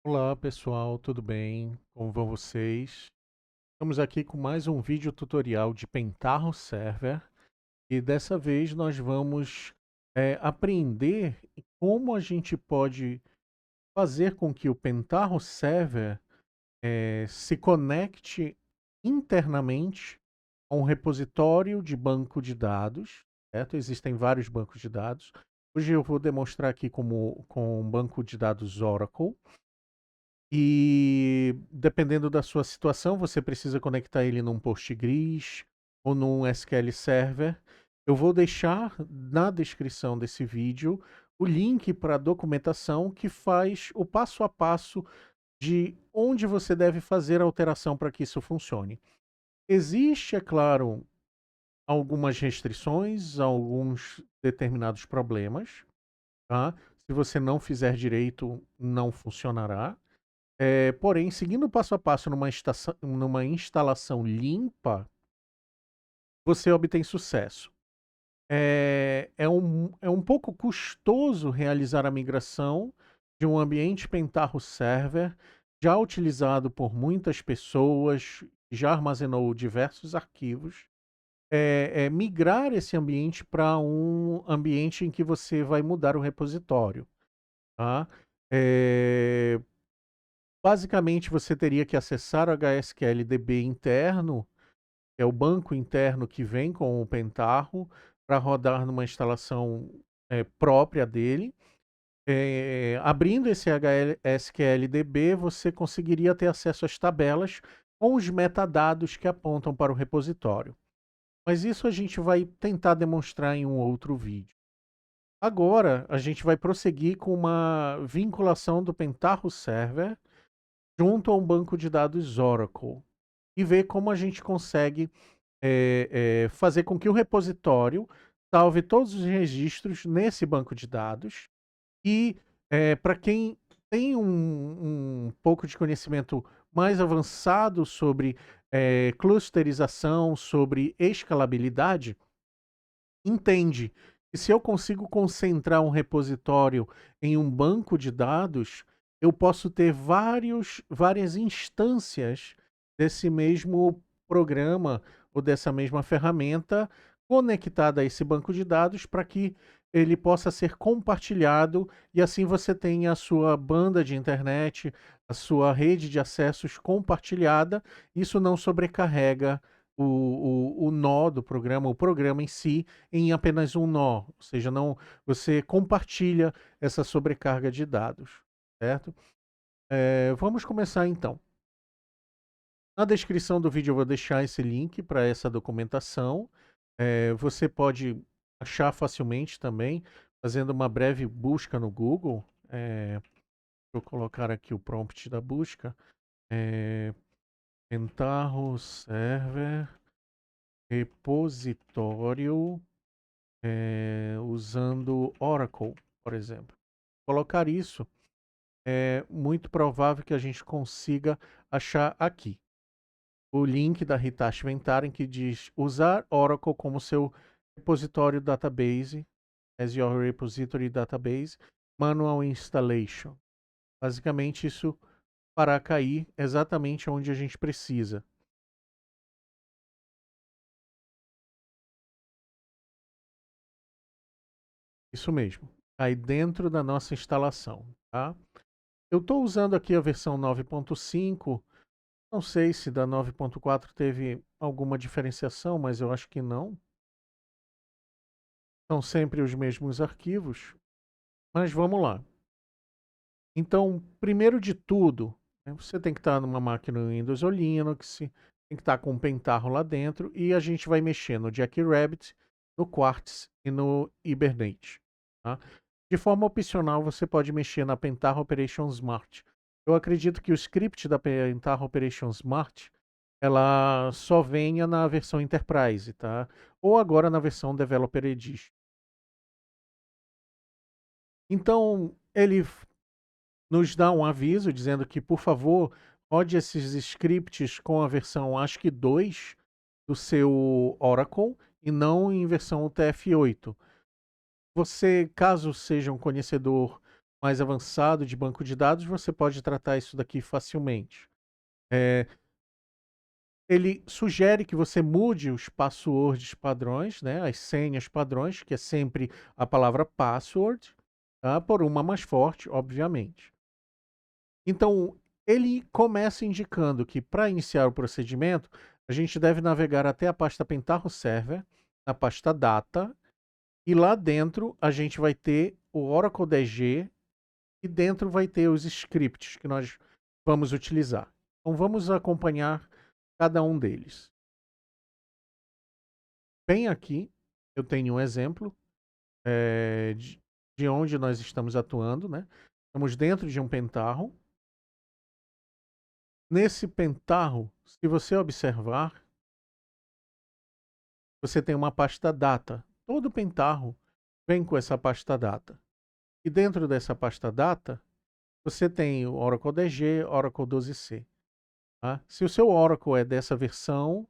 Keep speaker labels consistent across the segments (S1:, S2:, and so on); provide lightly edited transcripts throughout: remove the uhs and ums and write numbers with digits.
S1: Olá pessoal, tudo bem? Como vão vocês? Estamos aqui com mais um vídeo tutorial de Pentaho Server e dessa vez nós vamos aprender como a gente pode fazer com que o Pentaho Server se conecte internamente a um repositório de banco de dados, certo? Existem vários bancos de dados. Hoje eu vou demonstrar aqui com um banco de dados Oracle. E dependendo da sua situação, você precisa conectar ele num Postgres ou num SQL Server. Eu vou deixar na descrição desse vídeo o link para a documentação que faz o passo a passo de onde você deve fazer a alteração para que isso funcione. Existe, é claro, algumas restrições, alguns determinados problemas, tá? Se você não fizer direito, não funcionará. Porém, seguindo passo a passo numa instalação limpa, você obtém sucesso. É um pouco custoso realizar a migração de um ambiente Pentaho Server, já utilizado por muitas pessoas, já armazenou diversos arquivos, migrar esse ambiente para um ambiente em que você vai mudar o repositório, tá? Eh Basicamente, você teria que acessar o HSQLDB interno, que é o banco interno que vem com o Pentaho, para rodar numa instalação, própria dele. Abrindo esse HSQLDB, você conseguiria ter acesso às tabelas com os metadados que apontam para o repositório. Mas isso a gente vai tentar demonstrar em um outro vídeo. Agora, a gente vai prosseguir com uma vinculação do Pentaho Server junto a um banco de dados Oracle e ver como a gente consegue fazer com que o repositório salve todos os registros nesse banco de dados e, para quem tem um pouco de conhecimento mais avançado sobre clusterização, sobre escalabilidade, entende que se eu consigo concentrar um repositório em um banco de dados, eu posso ter várias instâncias desse mesmo programa ou dessa mesma ferramenta conectada a esse banco de dados para que ele possa ser compartilhado e assim você tenha a sua banda de internet, a sua rede de acessos compartilhada. Isso não sobrecarrega o nó do programa, o programa em si, em apenas um nó, ou seja, não, você compartilha essa sobrecarga de dados, certo? Vamos começar então. Na descrição do vídeo eu vou deixar esse link para essa documentação. Você pode achar facilmente também, fazendo uma breve busca no Google. Vou colocar aqui o prompt da busca. Eh, Pentaho Server Repositório usando Oracle, por exemplo. Colocar isso, é muito provável que a gente consiga achar aqui o link da Hitachi Vantara, que diz usar Oracle como seu repositório database, as your repository database, manual installation. Basicamente isso para cair exatamente onde a gente precisa. Isso mesmo, aí dentro da nossa instalação, tá? Eu estou usando aqui a versão 9.5. Não sei se da 9.4 teve alguma diferenciação, mas eu acho que não. São sempre os mesmos arquivos, mas vamos lá. Então, primeiro de tudo, né, você tem que estar numa máquina Windows ou Linux, tem que estar com o Pentaho lá dentro e a gente vai mexer no Jackrabbit, no Quartz e no Hibernate, tá? De forma opcional, você pode mexer na Pentaho Operation Smart. Eu acredito que o script da Pentaho Operation Smart ela só venha na versão Enterprise, tá? Ou agora na versão Developer Edition. Então, ele nos dá um aviso dizendo que, por favor, rode esses scripts com a versão ASCII 2 do seu Oracle e não em versão UTF-8. Você, caso seja um conhecedor mais avançado de banco de dados, você pode tratar isso daqui facilmente. Eh, Ele sugere que você mude os passwords padrões, né, as senhas padrões, que é sempre a palavra password, tá, por uma mais forte, obviamente. Então, ele começa indicando que para iniciar o procedimento, a gente deve navegar até a pasta Pentaho Server, na pasta Data, e lá dentro a gente vai ter o Oracle DG e dentro vai ter os scripts que nós vamos utilizar. Então vamos acompanhar cada um deles. Bem aqui, eu tenho um exemplo de onde nós estamos atuando, né? Estamos dentro de um Pentaho. Nesse Pentaho, se você observar, você tem uma pasta Data. Todo Pentaho vem com essa pasta Data. E dentro dessa pasta Data, você tem o Oracle DG, Oracle 12c. Tá? Se o seu Oracle é dessa versão,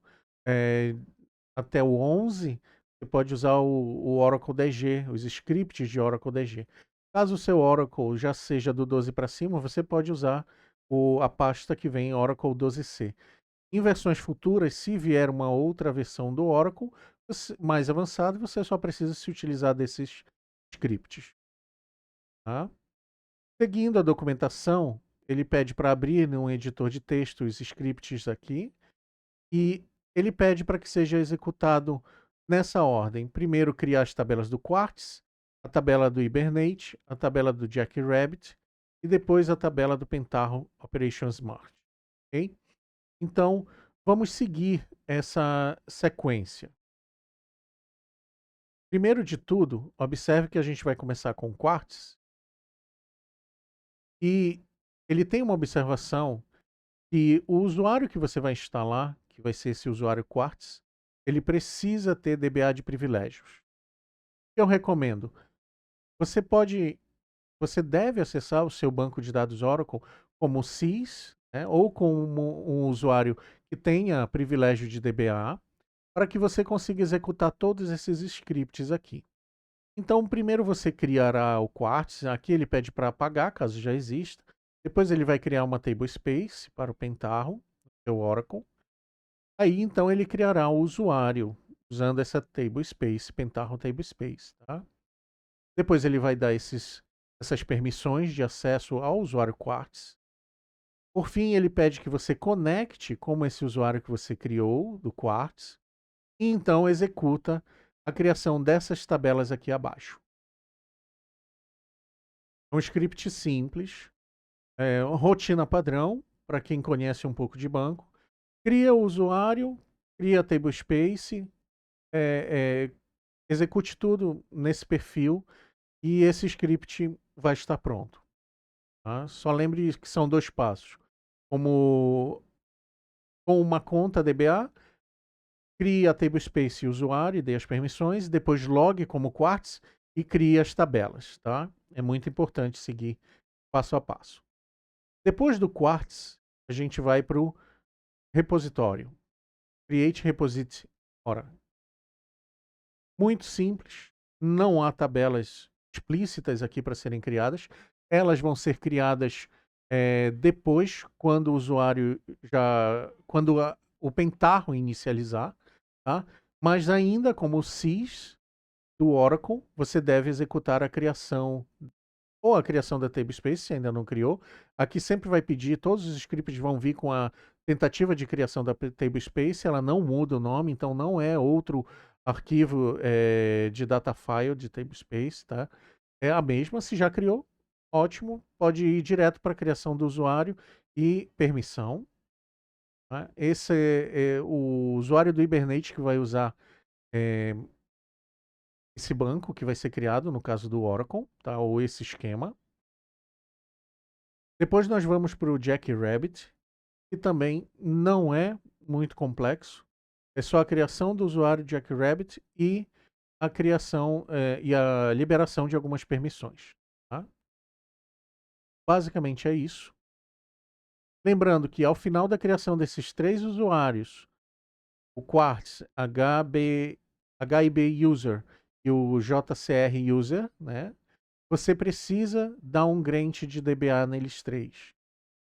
S1: até o 11, você pode usar o Oracle DG, os scripts de Oracle DG. Caso o seu Oracle já seja do 12 para cima, você pode usar a pasta que vem Oracle 12c. Em versões futuras, se vier uma outra versão do Oracle mais avançada, você só precisa se utilizar desses scripts. Tá? Seguindo a documentação, ele pede para abrir num editor de texto os scripts aqui e ele pede para que seja executado nessa ordem. Primeiro, criar as tabelas do Quartz, a tabela do Hibernate, a tabela do Jackrabbit e depois a tabela do Pentaho Operation Smart. Okay? Então, vamos seguir essa sequência. Primeiro de tudo, observe que a gente vai começar com o Quartz e ele tem uma observação que o usuário que você vai instalar, que vai ser esse usuário Quartz, ele precisa ter DBA de privilégios. Eu recomendo. Você deve acessar o seu banco de dados Oracle como SIS, né, ou como um usuário que tenha privilégio de DBA, para que você consiga executar todos esses scripts aqui. Então, primeiro você criará o Quartz, aqui ele pede para apagar, caso já exista. Depois ele vai criar uma table space para o Pentaho, seu Oracle. Aí, então, ele criará o usuário usando essa table space, Pentaho table space, tá? Depois ele vai dar essas permissões de acesso ao usuário Quartz. Por fim, ele pede que você conecte como esse usuário que você criou do Quartz e então executa a criação dessas tabelas aqui abaixo. É um script simples, rotina padrão, para quem conhece um pouco de banco. Cria o usuário, cria a table space, execute tudo nesse perfil e esse script vai estar pronto. Tá? Só lembre que são 2 passos. Com uma conta DBA, crie a table space e usuário e dê as permissões, depois logue como Quartz e crie as tabelas. Tá? É muito importante seguir passo a passo. Depois do Quartz, a gente vai para o repositório. Create Repository. Ora, muito simples, não há tabelas explícitas aqui para serem criadas. Elas vão ser criadas depois, quando o usuário o Pentaho inicializar, tá? Mas ainda como SIS do Oracle, você deve executar a criação ou a criação da table space, se ainda não criou. Aqui sempre vai pedir, todos os scripts vão vir com a tentativa de criação da table space, ela não muda o nome, então não é outro arquivo de data file de table space, tá? É a mesma, se já criou, ótimo, pode ir direto para a criação do usuário e permissão. Tá? Esse é o usuário do Hibernate que vai usar esse banco que vai ser criado, no caso do Oracle, tá? Ou esse esquema. Depois nós vamos para o Jackrabbit, que também não é muito complexo. É só a criação do usuário Jackrabbit e a criação e a liberação de algumas permissões. Tá? Basicamente é isso. Lembrando que ao final da criação desses 3 usuários, o Quartz, HIB User e o JCR User, né, você precisa dar um grant de DBA neles três.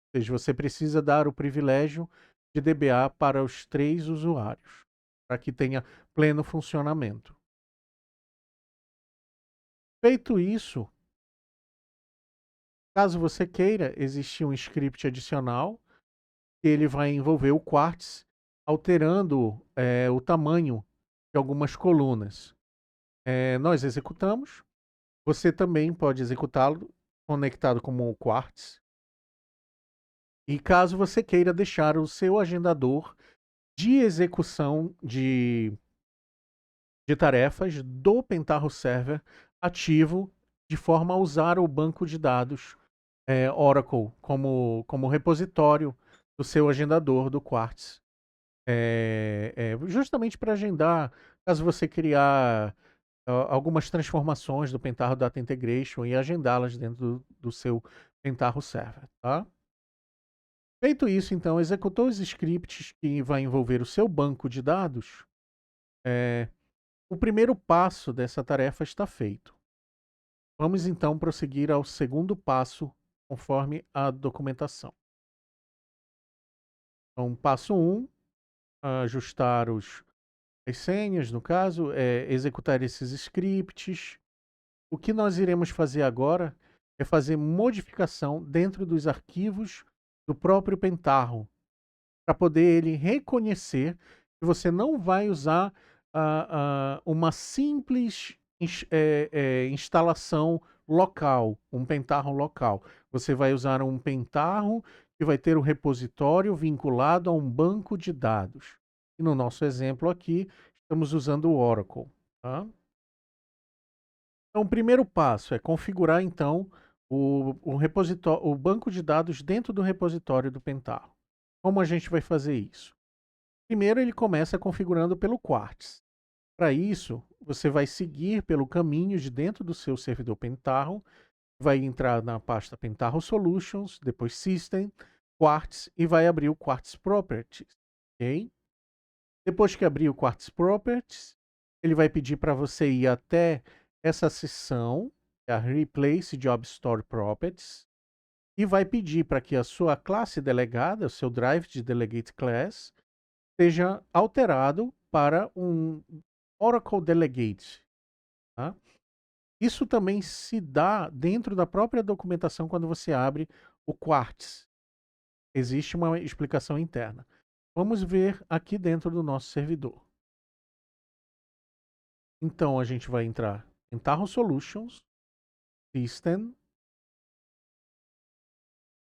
S1: Ou seja, você precisa dar o privilégio de DBA para os três usuários, para que tenha pleno funcionamento. Feito isso, caso você queira, existe um script adicional que ele vai envolver o Quartz, alterando o tamanho de algumas colunas. Nós executamos, você também pode executá-lo conectado como o Quartz. E caso você queira deixar o seu agendador de execução de tarefas do Pentaho Server ativo, de forma a usar o banco de dados Oracle como repositório do seu agendador do Quartz. Justamente para agendar, caso você criar algumas transformações do Pentaho Data Integration e agendá-las dentro do seu Pentaho Server. Tá? Feito isso, então, executou os scripts que vai envolver o seu banco de dados, o primeiro passo dessa tarefa está feito. Vamos então prosseguir ao segundo passo, conforme a documentação. Então, passo 1, ajustar as senhas, no caso, executar esses scripts. O que nós iremos fazer agora é fazer modificação dentro dos arquivos do próprio Pentaho, para poder ele reconhecer que você não vai usar uma simples instalação local, um Pentaho local. Você vai usar um Pentaho que vai ter um repositório vinculado a um banco de dados. E no nosso exemplo aqui, estamos usando o Oracle. Tá? Então, o primeiro passo é configurar, então, o banco de dados dentro do repositório do Pentaho. Como a gente vai fazer isso? Primeiro, ele começa configurando pelo Quartz. Para isso, você vai seguir pelo caminho de dentro do seu servidor Pentaho, vai entrar na pasta Pentaho Solutions, depois System, Quartz e vai abrir o Quartz Properties. Okay? Depois que abrir o Quartz Properties, ele vai pedir para você ir até essa seção, a Replace Job Store Properties, e vai pedir para que a sua classe delegada, o seu drive de Delegate Class, seja alterado para um Oracle Delegate. Tá? Isso também se dá dentro da própria documentação quando você abre o Quartz. Existe uma explicação interna. Vamos ver aqui dentro do nosso servidor. Então, a gente vai entrar em Tahoe Solutions, System,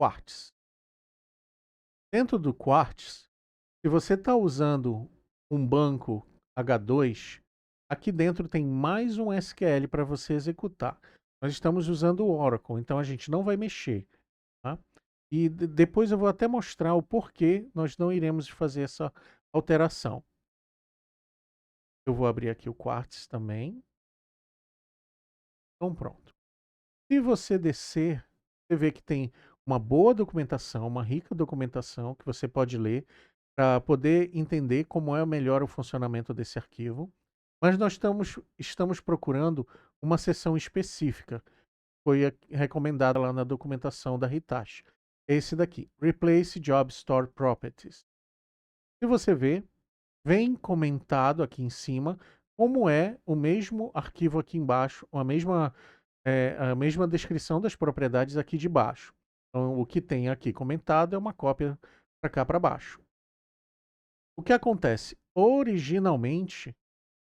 S1: Quartz. Dentro do Quartz, se você está usando um banco H2, aqui dentro tem mais um SQL para você executar. Nós estamos usando o Oracle, então a gente não vai mexer. Tá? E depois eu vou até mostrar o porquê nós não iremos fazer essa alteração. Eu vou abrir aqui o Quartz também. Então pronto. Se você descer, você vê que tem uma boa documentação, uma rica documentação que você pode ler para poder entender como é melhor o funcionamento desse arquivo. Mas nós estamos procurando uma seção específica, foi recomendada lá na documentação da Hitachi. Esse daqui, Replace Job Store Properties. Se você vê, vem comentado aqui em cima como é o mesmo arquivo aqui embaixo, a mesma descrição das propriedades aqui de baixo. Então, o que tem aqui comentado é uma cópia para cá para baixo. O que acontece? Originalmente,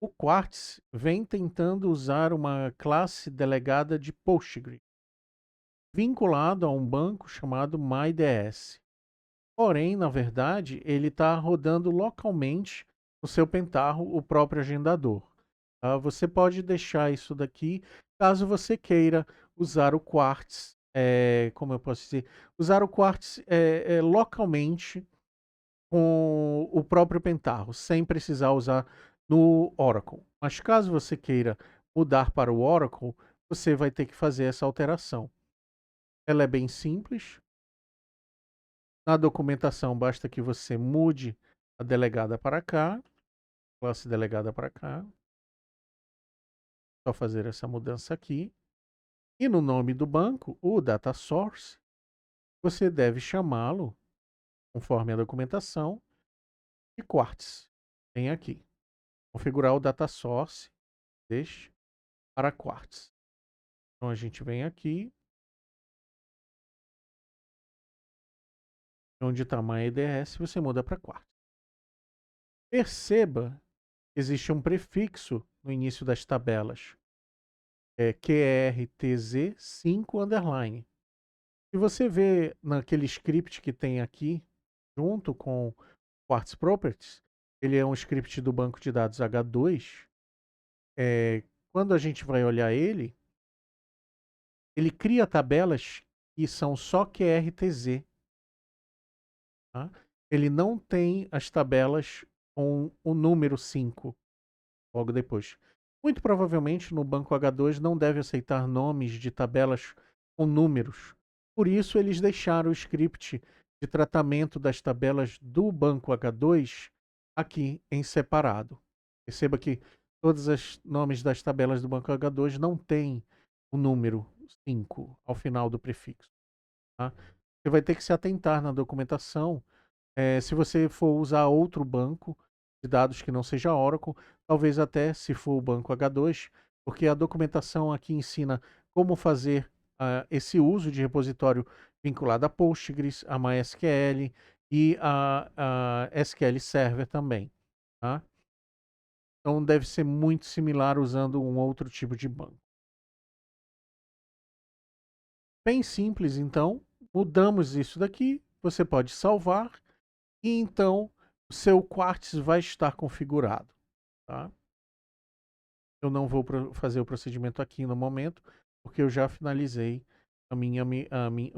S1: o Quartz vem tentando usar uma classe delegada de Postgre, vinculado a um banco chamado MyDS. Porém, na verdade, ele está rodando localmente no seu Pentaho o próprio agendador. Tá? Você pode deixar isso daqui caso você queira usar o Quartz, como eu posso dizer, usar o Quartz localmente com o próprio Pentaho, sem precisar usar no Oracle. Mas caso você queira mudar para o Oracle, você vai ter que fazer essa alteração. Ela é bem simples. Na documentação, basta que você mude a delegada para cá, classe delegada para cá. Só fazer essa mudança aqui. E no nome do banco, o data source, você deve chamá-lo, conforme a documentação, de Quartz. Tem aqui. Configurar o data source deste para Quartz. Então a gente vem aqui, onde está MyEDS, você muda para Quartz. Perceba que existe um prefixo no início das tabelas, QRTZ5 underline. Se você vê naquele script que tem aqui, junto com Quartz Properties, ele é um script do banco de dados H2. Quando a gente vai olhar ele cria tabelas que são só QRTZ. Tá? Ele não tem as tabelas com o número 5 logo depois. Muito provavelmente no banco H2 não deve aceitar nomes de tabelas com números. Por isso eles deixaram o script de tratamento das tabelas do banco H2 aqui em separado. Perceba que todos os nomes das tabelas do banco H2 não têm o número 5 ao final do prefixo. Tá? Você vai ter que se atentar na documentação. Se você for usar outro banco de dados que não seja Oracle, talvez até se for o banco H2, porque a documentação aqui ensina como fazer esse uso de repositório vinculado a Postgres, a MySQL e a SQL Server também. Tá? Então deve ser muito similar usando um outro tipo de banco. Bem simples, então. Mudamos isso daqui. Você pode salvar. E então o seu Quartz vai estar configurado. Tá? Eu não vou fazer o procedimento aqui no momento, porque eu já finalizei os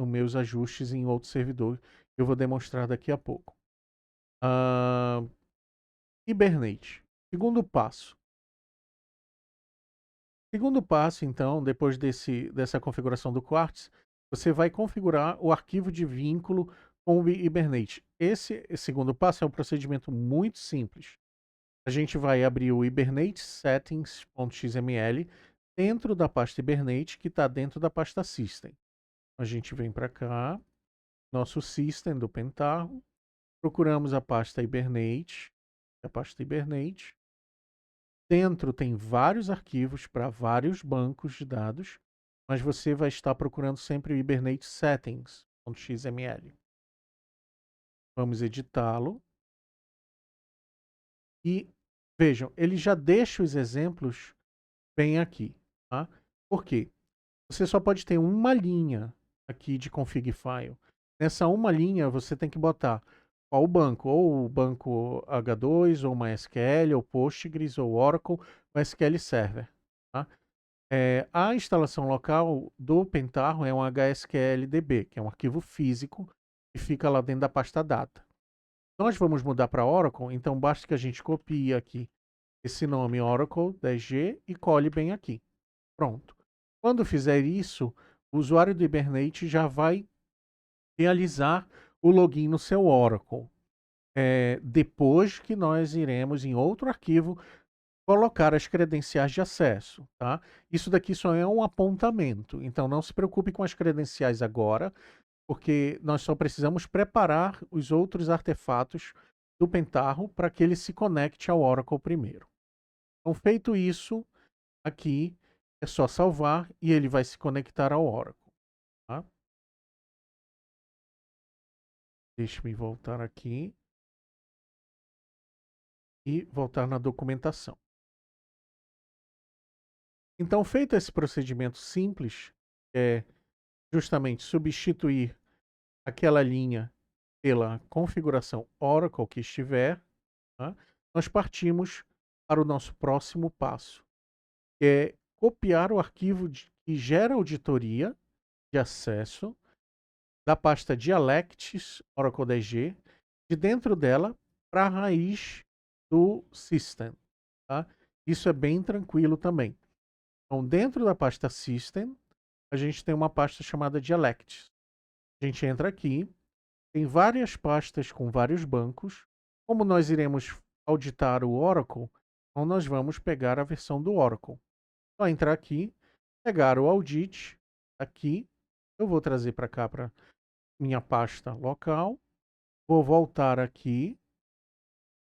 S1: meus ajustes em outro servidor. Eu vou demonstrar daqui a pouco. Hibernate. Segundo passo. Segundo passo, então, depois dessa configuração do Quartz, você vai configurar o arquivo de vínculo com o Hibernate. Esse segundo passo é um procedimento muito simples. A gente vai abrir o Hibernate settings.xml dentro da pasta Hibernate, que está dentro da pasta System. A gente vem para cá, nosso System do Pentaho, procuramos a pasta Hibernate, Dentro tem vários arquivos para vários bancos de dados, mas você vai estar procurando sempre o Hibernate settings.xml. Vamos editá-lo. E vejam, ele já deixa os exemplos bem aqui. Tá? Por quê? Você só pode ter uma linha aqui de config file. Nessa uma linha você tem que botar qual banco, ou o banco H2, ou MySQL, ou Postgres, ou Oracle, ou SQL Server. Tá? A instalação local do Pentaho é um HSQLDB, que é um arquivo físico que fica lá dentro da pasta data. Nós vamos mudar para Oracle, então basta que a gente copie aqui esse nome Oracle 10G e cole bem aqui. Pronto. Quando fizer isso, o usuário do Hibernate já vai realizar o login no seu Oracle. Depois que nós iremos em outro arquivo colocar as credenciais de acesso. Tá? Isso daqui só é um apontamento, então não se preocupe com as credenciais agora, porque nós só precisamos preparar os outros artefatos do Pentaho para que ele se conecte ao Oracle primeiro. Então, feito isso, aqui é só salvar e ele vai se conectar ao Oracle. Tá? Deixe-me voltar aqui e voltar na documentação. Então, feito esse procedimento simples, é justamente substituir aquela linha pela configuração Oracle que estiver, tá? Nós partimos para o nosso próximo passo, que é copiar o arquivo que gera auditoria de acesso da pasta Dialects Oracle 10G, de dentro dela para a raiz do System. Tá? Isso é bem tranquilo também. Então, dentro da pasta System, a gente tem uma pasta chamada Dialects. A gente entra aqui, tem várias pastas com vários bancos. Como nós iremos auditar o Oracle, então nós vamos pegar a versão do Oracle. Só entrar aqui, pegar o Audit Aqui, eu vou trazer para cá, para minha pasta local, vou voltar aqui,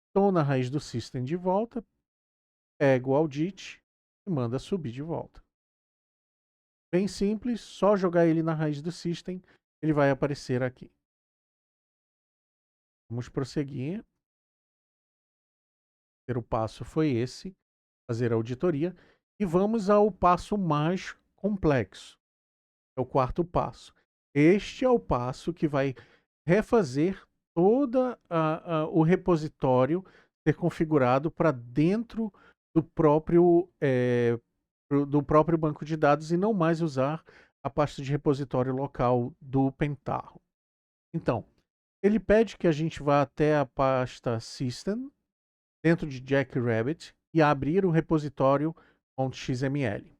S1: estou na raiz do system de volta, pego o audit e manda subir de volta. Bem simples, só jogar ele na raiz do system, ele vai aparecer aqui. Vamos prosseguir. O primeiro passo foi esse, fazer a auditoria. E vamos ao passo mais complexo. É o quarto passo. Este é o passo que vai refazer todo o repositório ser configurado para dentro do próprio banco de dados e não mais usar a pasta de repositório local do Pentaho. Então, ele pede que a gente vá até a pasta System, dentro de Jackrabbit, e abrir o repositório .xml.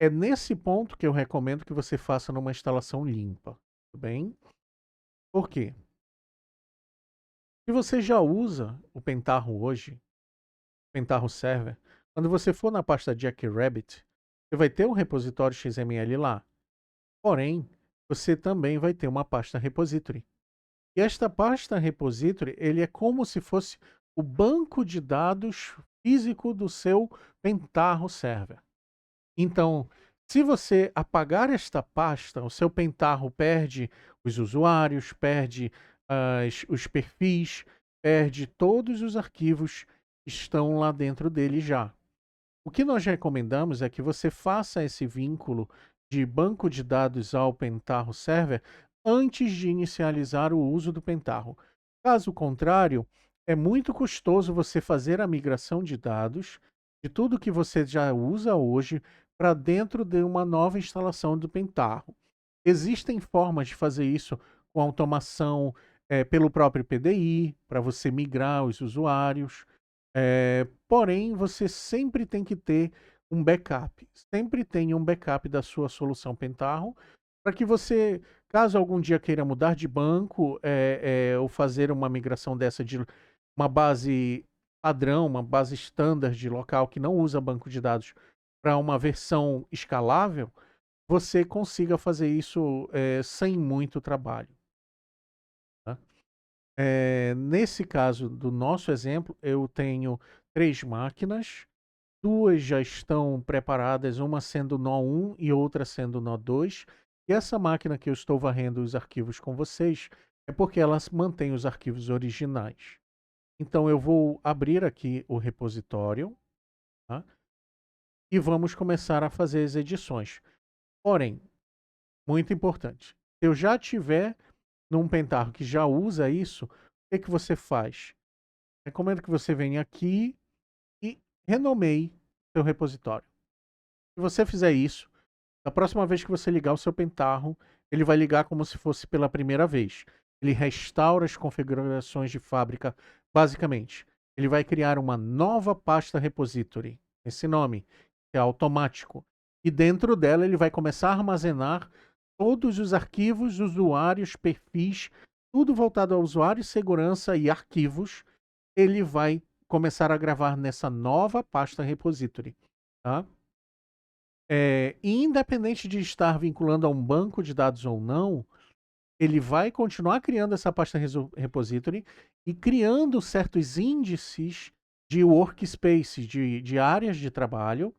S1: É nesse ponto que eu recomendo que você faça numa instalação limpa, tudo bem? Por quê? Se você já usa o Pentaho hoje, o Pentaho Server, quando você for na pasta Jackrabbit, você vai ter um repositório XML lá. Porém, você também vai ter uma pasta repository. E esta pasta repository, ele é como se fosse o banco de dados físico do seu Pentaho Server. Então, se você apagar esta pasta, o seu Pentaho perde os usuários, perde os perfis, perde todos os arquivos que estão lá dentro dele já. O que nós recomendamos é que você faça esse vínculo de banco de dados ao Pentaho Server antes de inicializar o uso do Pentaho. Caso contrário, é muito custoso você fazer a migração de dados de tudo que você já usa hoje para dentro de uma nova instalação do Pentaho. Existem formas de fazer isso com automação pelo próprio PDI, para você migrar os usuários. Porém, você sempre tem que ter um backup. Sempre tenha um backup da sua solução Pentaho, para que você, caso algum dia queira mudar de banco, ou fazer uma migração dessa de uma base padrão, uma base standard de local que não usa banco de dados, para uma versão escalável, você consiga fazer isso sem muito trabalho. Tá? Nesse caso do nosso exemplo, eu tenho 3 máquinas, 2 já estão preparadas, uma sendo nó 1 e outra sendo nó 2. E essa máquina que eu estou varrendo os arquivos com vocês é porque ela mantém os arquivos originais. Então eu vou abrir aqui o repositório, tá? E vamos começar a fazer as edições. Porém, muito importante, se eu já tiver num Pentaho que já usa isso, o que que você faz? Recomendo que você venha aqui e renomeie seu repositório. Se você fizer isso, da próxima vez que você ligar o seu Pentaho, ele vai ligar como se fosse pela primeira vez. Ele restaura as configurações de fábrica, basicamente. Ele vai criar uma nova pasta repository, esse nome, que é automático. E dentro dela ele vai começar a armazenar todos os arquivos, usuários, perfis, tudo voltado ao usuário, segurança e arquivos. Ele vai começar a gravar nessa nova pasta repository, tá? Independente de estar vinculando a um banco de dados ou não, ele vai continuar criando essa pasta repository e criando certos índices de workspace, de áreas de trabalho,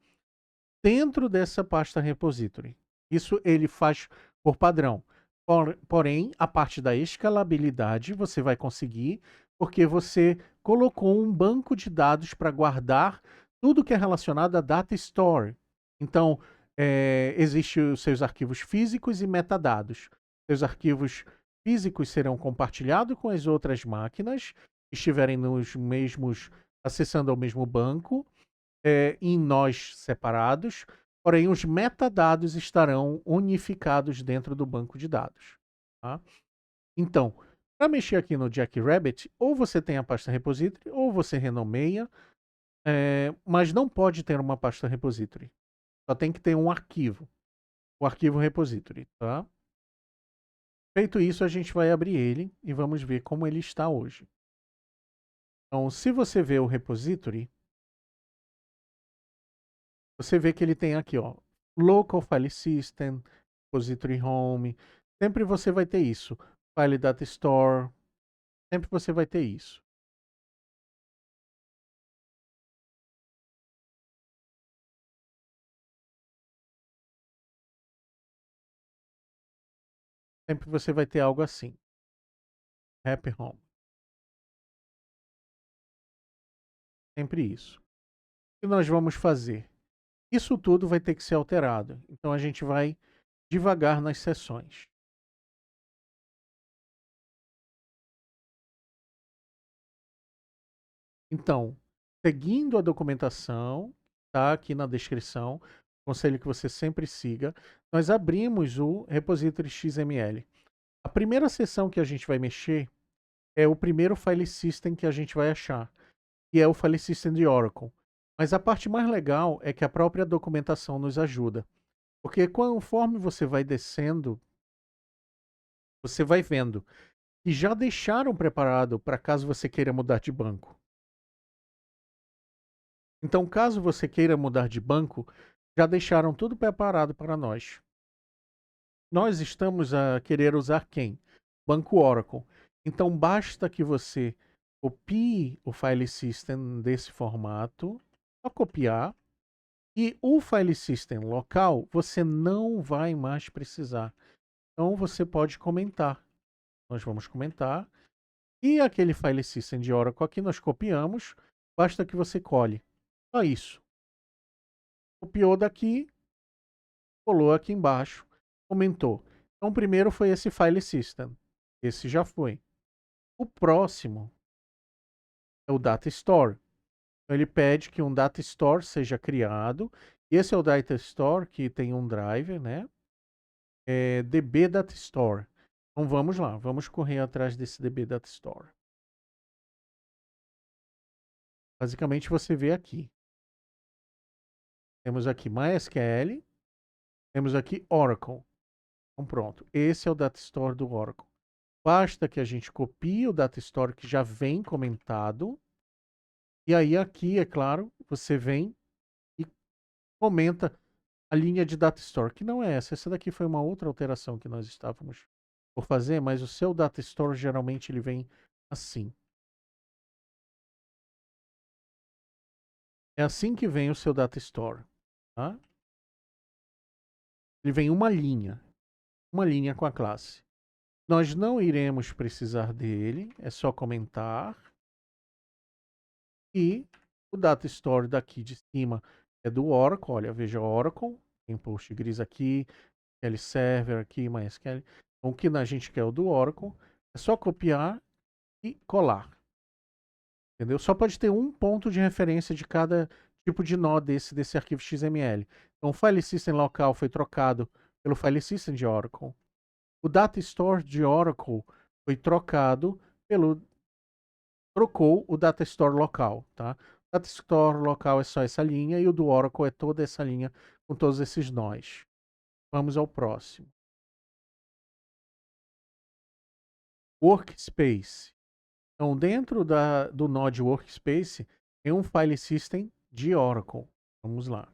S1: dentro dessa pasta repository. Isso ele faz por padrão. Porém, a parte da escalabilidade você vai conseguir, porque você colocou um banco de dados para guardar tudo que é relacionado a data store. Então, existem os seus arquivos físicos e metadados. Seus arquivos físicos serão compartilhados com as outras máquinas que estiverem nos mesmos, acessando ao mesmo banco, em nós separados, porém os metadados estarão unificados dentro do banco de dados. Tá? Então, para mexer aqui no Jackrabbit, ou você tem a pasta repository, ou você renomeia, mas não pode ter uma pasta repository. Só tem que ter um arquivo, o arquivo repository. Tá? Feito isso, a gente vai abrir ele e vamos ver como ele está hoje. Então, se você vê o repository, você vê que ele tem aqui, ó, Local File System, Repository Home, sempre você vai ter isso. File Data Store, sempre você vai ter isso. Sempre você vai ter algo assim. Happy Home. Sempre isso. O que nós vamos fazer? Isso tudo vai ter que ser alterado. Então a gente vai devagar nas sessões. Então, seguindo a documentação, tá aqui na descrição, conselho que você sempre siga, nós abrimos o repository XML. A primeira seção que a gente vai mexer é o primeiro file system que a gente vai achar, que é o file system de Oracle. Mas a parte mais legal é que a própria documentação nos ajuda. Porque conforme você vai descendo, você vai vendo que já deixaram preparado para caso você queira mudar de banco. Então, caso você queira mudar de banco, já deixaram tudo preparado para nós. Nós estamos a querer usar quem? Banco Oracle. Então, basta que você copie o file system desse formato, só copiar, e o file system local você não vai mais precisar. Então, você pode comentar. Nós vamos comentar. E aquele file system de Oracle aqui nós copiamos, basta que você cole. Só isso. Copiou daqui, colou aqui embaixo, comentou. Então, o primeiro foi esse file system. Esse já foi. O próximo é o data store. Então, ele pede que um data store seja criado. Esse é o data store que tem um driver, né? É DB Data Store. Então vamos lá, vamos correr atrás desse DB Data Store. Basicamente você vê aqui. Temos aqui MySQL, temos aqui Oracle. Então pronto, esse é o Data Store do Oracle. Basta que a gente copie o Data Store que já vem comentado. E aí aqui, é claro, você vem e comenta a linha de Data Store, que não é essa. Essa daqui foi uma outra alteração que nós estávamos por fazer, mas o seu Data Store geralmente ele vem assim. É assim que vem o seu Data Store. Tá? Ele vem uma linha com a classe. Nós não iremos precisar dele, é só comentar. E o Data Store daqui de cima é do Oracle. Olha, veja Oracle, tem Postgres aqui, SQL Server aqui, MySQL. Então, o que a gente quer é o do Oracle. É só copiar e colar. Entendeu? Só pode ter um ponto de referência de cada tipo de nó desse arquivo XML. Então, o file system local foi trocado pelo file system de Oracle. O data store de Oracle foi trocado trocou o data store local, tá? O data store local é só essa linha e o do Oracle é toda essa linha com todos esses nós. Vamos ao próximo. Workspace. Então, dentro do Node Workspace, tem um file system de Oracle. Vamos lá.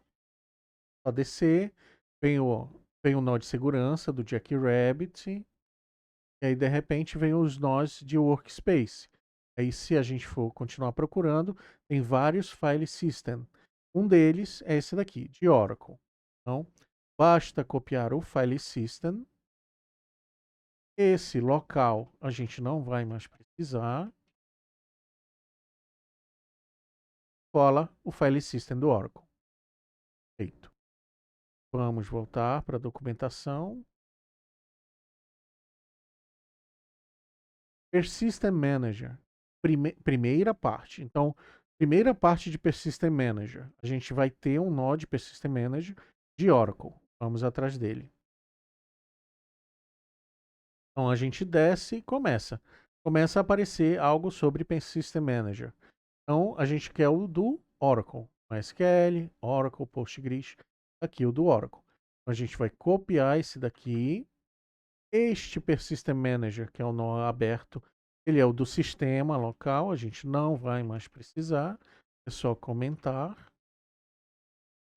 S1: Só descer, vem o nó de segurança do Jackrabbit, e aí de repente vem os nós de Workspace. Aí se a gente for continuar procurando, tem vários file system. Um deles é esse daqui, de Oracle. Então, basta copiar o file system. Esse local a gente não vai mais precisar. Cola o file system do Oracle. Feito. Vamos voltar para a documentação. Persistent Manager. Primeira parte. Então, primeira parte de Persistent Manager. A gente vai ter um nó de Persistent Manager de Oracle. Vamos atrás dele. Então, a gente desce e começa. Começa a aparecer algo sobre Persistent Manager. Então, a gente quer o do Oracle. MySQL, Oracle, Postgres. Aqui o do Oracle. Então, a gente vai copiar esse daqui. Este Persistent Manager, que é o nó aberto, ele é o do sistema local, a gente não vai mais precisar, é só comentar.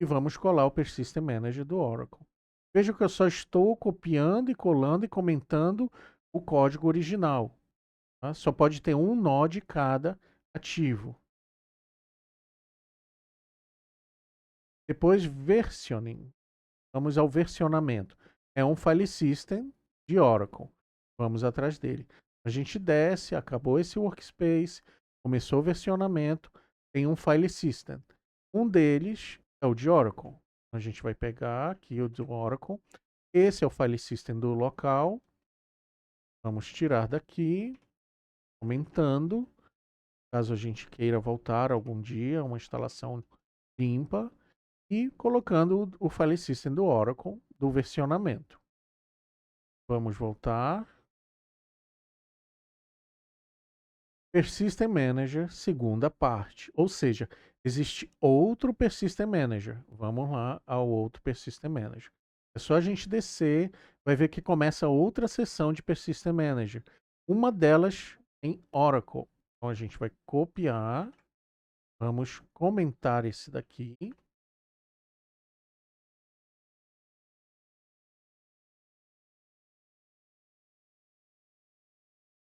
S1: e vamos colar o Persistent Manager do Oracle. Veja que eu só estou copiando e colando e comentando o código original. Tá? Só pode ter um nó de cada ativo. Depois, versioning. Vamos ao versionamento. É um file system de Oracle. Vamos atrás dele. A gente desce, acabou esse workspace, começou o versionamento, tem um file system. Um deles é o de Oracle. A gente vai pegar aqui o do Oracle. Esse é o file system do local. Vamos tirar daqui, aumentando. Caso a gente queira voltar algum dia, uma instalação limpa. E colocando o file system do Oracle do versionamento. Vamos voltar. Persistent Manager, segunda parte. Ou seja, existe outro Persistent Manager. Vamos lá ao outro Persistent Manager. É só a gente descer, vai ver que começa outra seção de Persistent Manager. Uma delas em Oracle. Então a gente vai copiar. Vamos comentar esse daqui.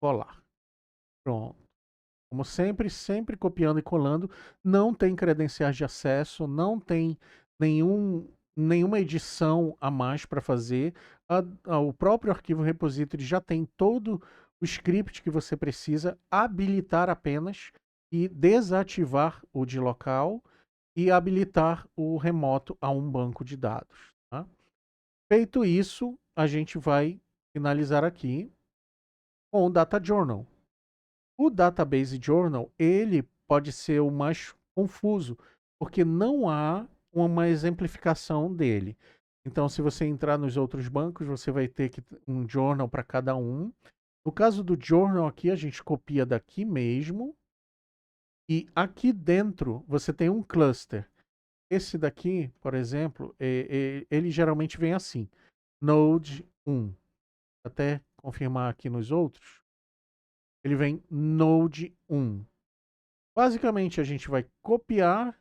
S1: Colar. Pronto. Como sempre, sempre copiando e colando. Não tem credenciais de acesso, não tem nenhuma edição a mais para fazer. O próprio arquivo repository já tem todo o script que você precisa, habilitar apenas e desativar o de local e habilitar o remoto a um banco de dados. Tá? Feito isso, a gente vai finalizar aqui com o Data Journal. O Database Journal, ele pode ser o mais confuso, porque não há uma exemplificação dele. Então, se você entrar nos outros bancos, você vai ter um journal para cada um. No caso do journal aqui, a gente copia daqui mesmo. E aqui dentro, você tem um cluster. Esse daqui, por exemplo, ele geralmente vem assim. Node 1. Até confirmar aqui nos outros. Ele vem Node 1. Basicamente, a gente vai comentar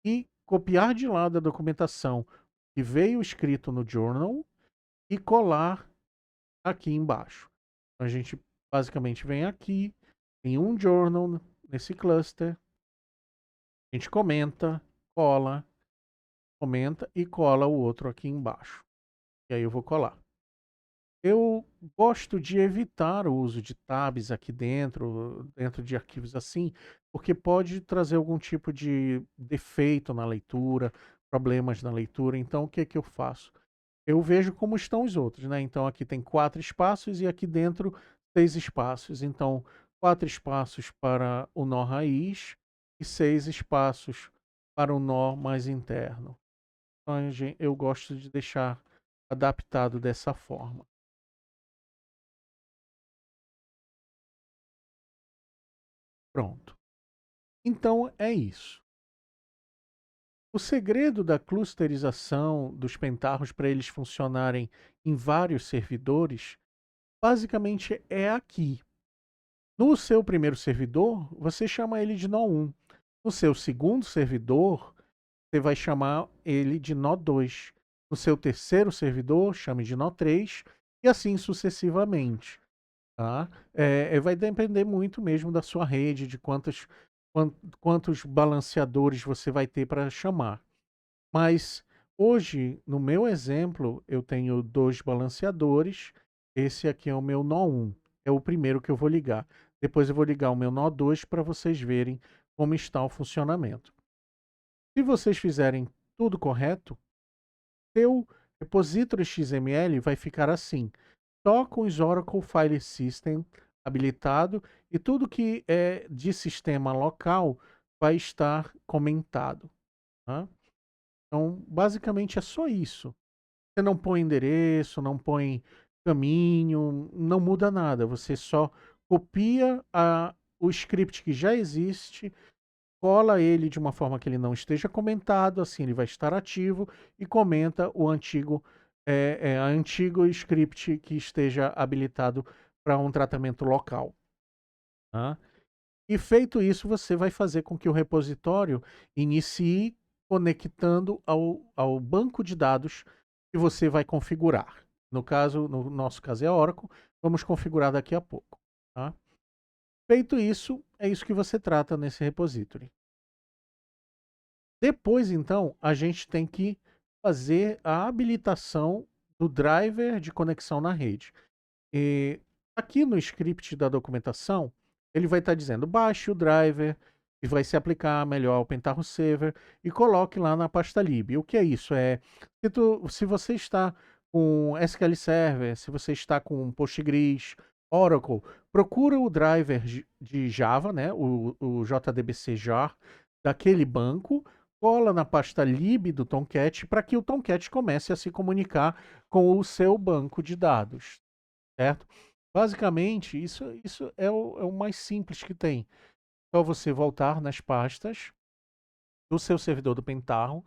S1: e copiar de lado a documentação que veio escrito no journal e colar aqui embaixo. Então, a gente basicamente vem aqui, tem um journal nesse cluster, a gente cola, comenta e cola o outro aqui embaixo. E aí eu vou colar. Eu gosto de evitar o uso de tabs aqui dentro de arquivos assim, porque pode trazer algum tipo de defeito na leitura, problemas na leitura. Então, o que que eu faço? Eu vejo como estão os outros, né? Então, aqui tem 4 espaços e aqui dentro 6 espaços. Então, 4 espaços para o nó raiz e 6 espaços para o nó mais interno. Então, eu gosto de deixar adaptado dessa forma. Pronto. Então é isso. O segredo da clusterização dos pentarros para eles funcionarem em vários servidores, basicamente é aqui. No seu primeiro servidor, você chama ele de nó 1. No seu segundo servidor, você vai chamar ele de nó 2. No seu terceiro servidor, chame de nó 3 e assim sucessivamente. Tá? Vai depender muito mesmo da sua rede, de quantos balanceadores você vai ter para chamar. Mas hoje, no meu exemplo, eu tenho 2 balanceadores. Esse aqui é o meu nó 1. É o primeiro que eu vou ligar. Depois eu vou ligar o meu nó 2 para vocês verem como está o funcionamento. Se vocês fizerem tudo correto, seu repository XML vai ficar assim. Só com os Oracle File System habilitado e tudo que é de sistema local vai estar comentado. Tá? Então, basicamente é só isso. Você não põe endereço, não põe caminho, não muda nada. Você só copia o script que já existe, cola ele de uma forma que ele não esteja comentado, assim ele vai estar ativo e comenta o antigo script que esteja habilitado para um tratamento local. Tá? E feito isso, você vai fazer com que o repositório inicie conectando ao banco de dados que você vai configurar. No nosso caso é a Oracle, vamos configurar daqui a pouco. Tá? Feito isso, é isso que você trata nesse repository. Depois, então, a gente tem que fazer a habilitação do driver de conexão na rede. E aqui no script da documentação, ele vai estar dizendo baixe o driver e vai se aplicar melhor ao Pentaho Server e coloque lá na pasta lib. O que é isso? Se você está com SQL Server, se você está com Postgres, Oracle, procura o driver de Java, né, o JDBC jar daquele banco, cola na pasta lib do Tomcat para que o Tomcat comece a se comunicar com o seu banco de dados. Certo? Basicamente, isso é o mais simples que tem. Só você voltar nas pastas do seu servidor do Pentaho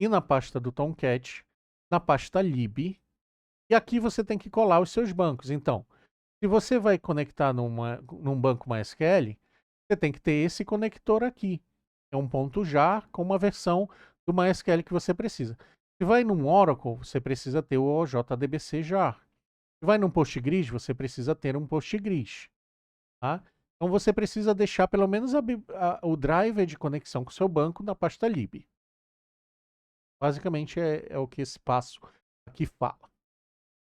S1: e na pasta do Tomcat, na pasta lib, e aqui você tem que colar os seus bancos. Então, se você vai conectar num banco MySQL, você tem que ter esse conector aqui. É um ponto jar com uma versão do MySQL que você precisa. Se vai num Oracle, você precisa ter o JDBC jar. Se vai num Postgres, você precisa ter um Postgres. Tá? Então você precisa deixar pelo menos o driver de conexão com o seu banco na pasta lib. Basicamente é o que esse passo aqui fala.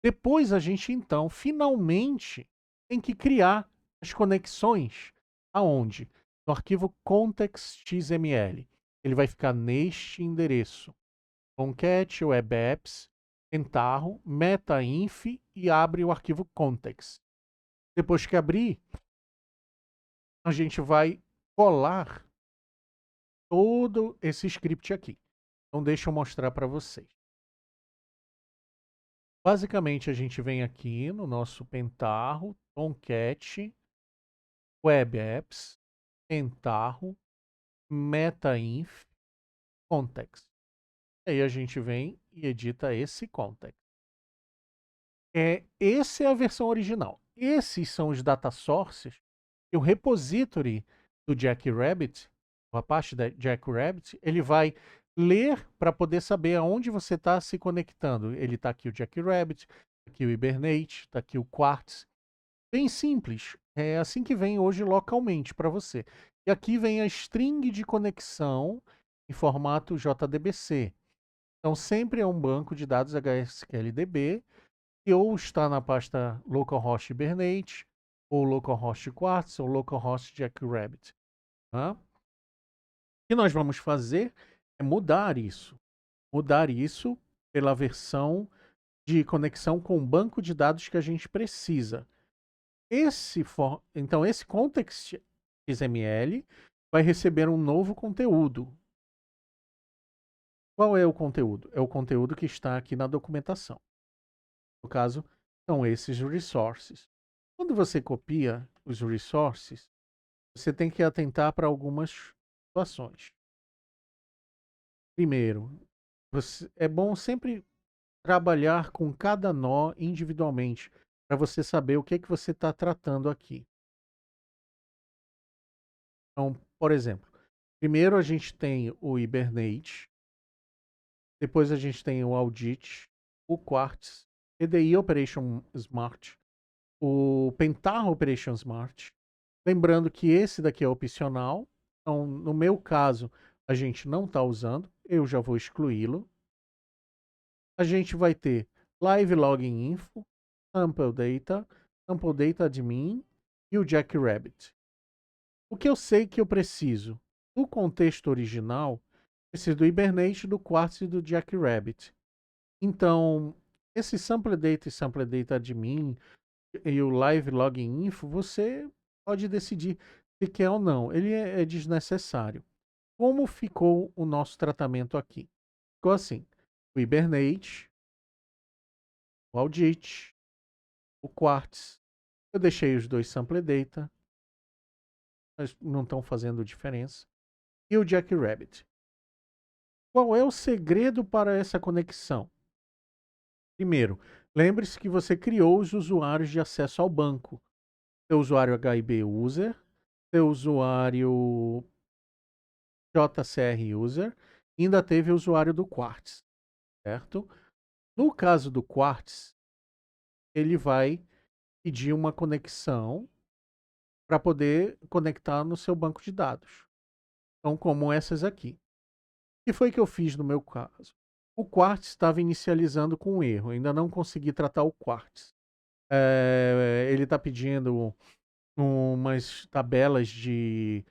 S1: Depois a gente então finalmente tem que criar as conexões aonde? No arquivo context.xml. Ele vai ficar neste endereço. Tomcat Web Apps, Pentaho, metainf e abre o arquivo context. Depois que abrir, a gente vai colar todo esse script aqui. Então deixa eu mostrar para vocês. Basicamente a gente vem aqui no nosso Pentaho, Tomcat, Web Apps, Pentaho, metainf, context. Aí a gente vem e edita esse context. Essa é a versão original. Esses são os data sources e o repository do Jackrabbit, a parte da Jackrabbit, ele vai ler para poder saber aonde você está se conectando. Ele está aqui o Jackrabbit, tá aqui o Hibernate, está aqui o Quartz. Bem simples. É assim que vem hoje localmente para você. E aqui vem a string de conexão em formato JDBC. Então sempre é um banco de dados HSQLDB que ou está na pasta localhost Hibernate, ou localhost Quartz, ou localhost Jackrabbit. Tá? O que nós vamos fazer é mudar isso. Mudar isso pela versão de conexão com o banco de dados que a gente precisa. Então, esse context XML vai receber um novo conteúdo. Qual é o conteúdo? É o conteúdo que está aqui na documentação. No caso, são esses resources. Quando você copia os resources, você tem que atentar para algumas situações. Primeiro, é bom sempre trabalhar com cada nó individualmente, para você saber o que é que você está tratando aqui. Então, por exemplo, primeiro a gente tem o Hibernate, depois a gente tem o Audit, o Quartz, PDI Operation Smart, o Pentaho Operation Smart. Lembrando que esse daqui é opcional, então no meu caso a gente não está usando, eu já vou excluí-lo. A gente vai ter Live Login Info, Sample Data Admin e o Jackrabbit. O que eu sei que eu preciso? No contexto original, preciso do Hibernate, do Quartz e do Jackrabbit. Então, esse Sample Data e Sample Data Admin e o Live Login Info, você pode decidir se quer ou não. Ele é desnecessário. Como ficou o nosso tratamento aqui? Ficou assim: o Hibernate, o Audit, o Quartz. Eu deixei os dois Sample Data, mas não estão fazendo diferença. E o Jackrabbit. Qual é o segredo para essa conexão? Primeiro, lembre-se que você criou os usuários de acesso ao banco. Seu usuário HIB User, seu usuário JCR User, ainda teve o usuário do Quartz, certo? No caso do Quartz, ele vai pedir uma conexão para poder conectar no seu banco de dados. Então, como essas aqui. O que foi que eu fiz no meu caso? O Quartz estava inicializando com um erro, ainda não consegui tratar o Quartz. Ele está pedindo umas tabelas de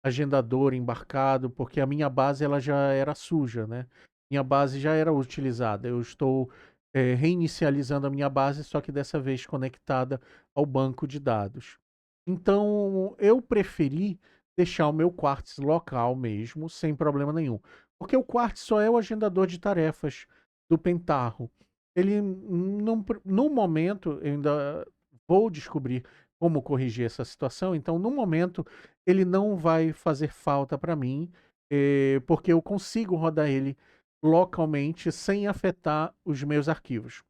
S1: agendador embarcado, porque a minha base ela já era suja, né? Minha base já era utilizada. Eu estou reinicializando a minha base, só que dessa vez conectada ao banco de dados. Então, eu preferi deixar o meu Quartz local mesmo, sem problema nenhum. Porque o Quartz só é o agendador de tarefas do Pentaho. Ele, não, no momento, eu ainda vou descobrir como corrigir essa situação. Então, no momento, ele não vai fazer falta para mim, porque eu consigo rodar ele localmente sem afetar os meus arquivos.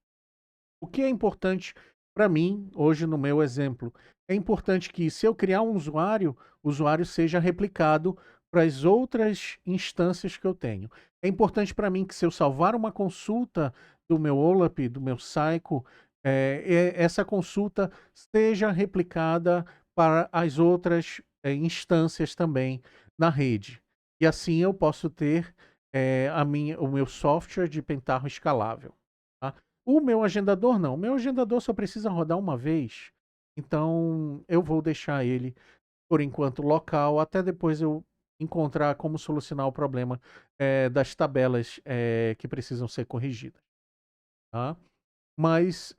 S1: O que é importante para mim, hoje no meu exemplo, é importante que se eu criar um usuário, o usuário seja replicado para as outras instâncias que eu tenho. É importante para mim que se eu salvar uma consulta do meu OLAP, do meu Psycho, essa consulta seja replicada para as outras instâncias também na rede. E assim eu posso ter o meu software de Pentaho escalável. Tá? O meu agendador não. O meu agendador só precisa rodar uma vez. Então, eu vou deixar ele, por enquanto, local, até depois eu encontrar como solucionar o problema das tabelas que precisam ser corrigidas. Tá? Mas,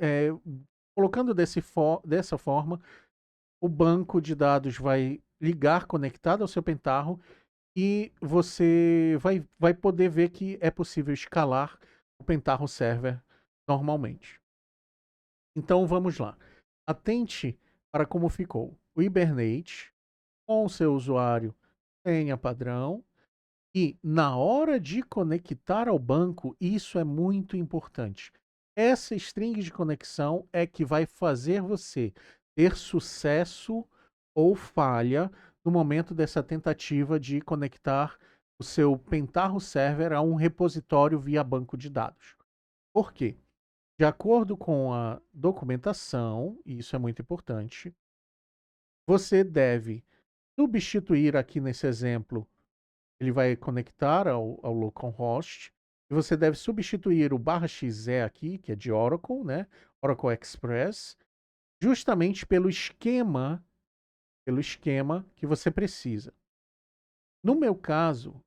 S1: colocando dessa forma, o banco de dados vai ligar conectado ao seu Pentaho e você vai poder ver que é possível escalar o Pentaho Server normalmente. Então vamos lá. Atente para como ficou. O Hibernate com o seu usuário senha padrão e na hora de conectar ao banco, isso é muito importante. Essa string de conexão é que vai fazer você ter sucesso ou falha no momento dessa tentativa de conectar o seu Pentaho Server a um repositório via banco de dados. Por quê? De acordo com a documentação, e isso é muito importante, você deve substituir aqui nesse exemplo, ele vai conectar ao localhost, e você deve substituir o /xe aqui, que é de Oracle, né? Oracle Express, justamente pelo esquema que você precisa. No meu caso,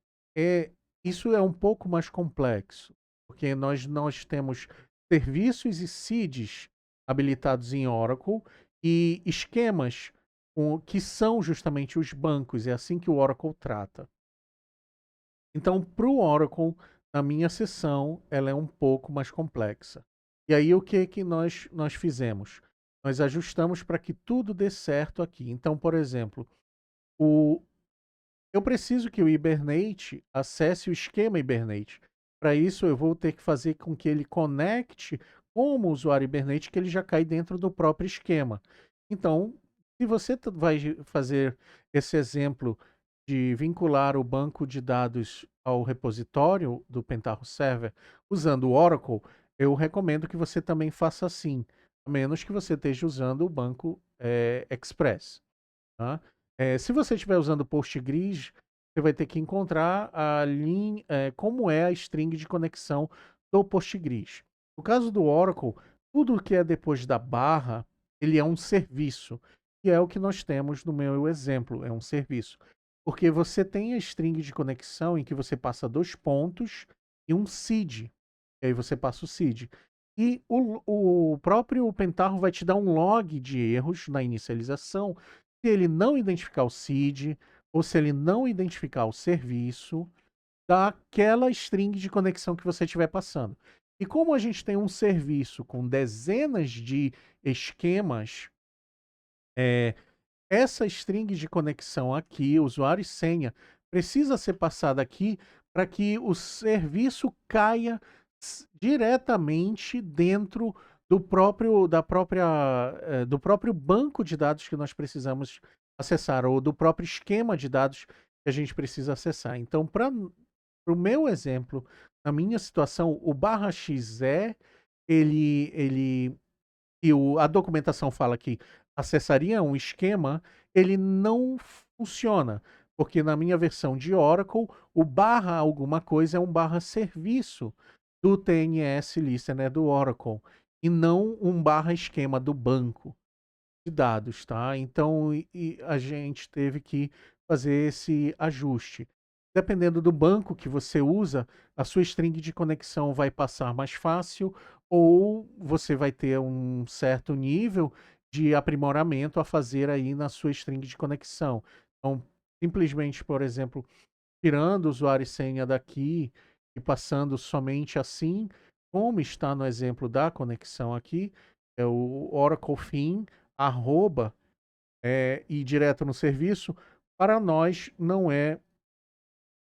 S1: isso é um pouco mais complexo, porque nós temos serviços e seeds habilitados em Oracle e esquemas que são justamente os bancos, é assim que o Oracle trata. Então, para o Oracle, na minha sessão, ela é um pouco mais complexa. E aí, o que nós fizemos? Nós ajustamos para que tudo dê certo aqui. Então, por exemplo, eu preciso que o Hibernate acesse o esquema Hibernate. Para isso, eu vou ter que fazer com que ele conecte como usuário Hibernate, que ele já cai dentro do próprio esquema. Então, se você vai fazer esse exemplo de vincular o banco de dados ao repositório do Pentaho Server usando o Oracle, eu recomendo que você também faça assim, a menos que você esteja usando o banco Express. Tá? Se você estiver usando Postgres, você vai ter que encontrar como é a string de conexão do Postgres. No caso do Oracle, tudo que é depois da barra, ele é um serviço, que é o que nós temos no meu exemplo, é um serviço. Porque você tem a string de conexão em que você passa 2 pontos e um seed. E aí você passa o seed. E o próprio Pentaho vai te dar um log de erros na inicialização se ele não identificar o seed ou se ele não identificar o serviço daquela string de conexão que você estiver passando. E como a gente tem um serviço com dezenas de esquemas, essa string de conexão aqui, usuário e senha, precisa ser passada aqui para que o serviço caia diretamente dentro do próprio banco de dados que nós precisamos acessar, ou do próprio esquema de dados que a gente precisa acessar. Então, para o meu exemplo, na minha situação, o /xe, ele e a documentação fala que acessaria um esquema, ele não funciona, porque na minha versão de Oracle, o barra alguma coisa é um barra serviço do TNS Listener do Oracle, e não um barra esquema do banco de dados, tá? Então, a gente teve que fazer esse ajuste. Dependendo do banco que você usa, a sua string de conexão vai passar mais fácil, ou você vai ter um certo nível de aprimoramento a fazer aí na sua string de conexão. Então, simplesmente, por exemplo, tirando o usuário e senha daqui e passando somente assim, como está no exemplo da conexão aqui, é o Oracle FIN, arroba, e direto no serviço, para nós não é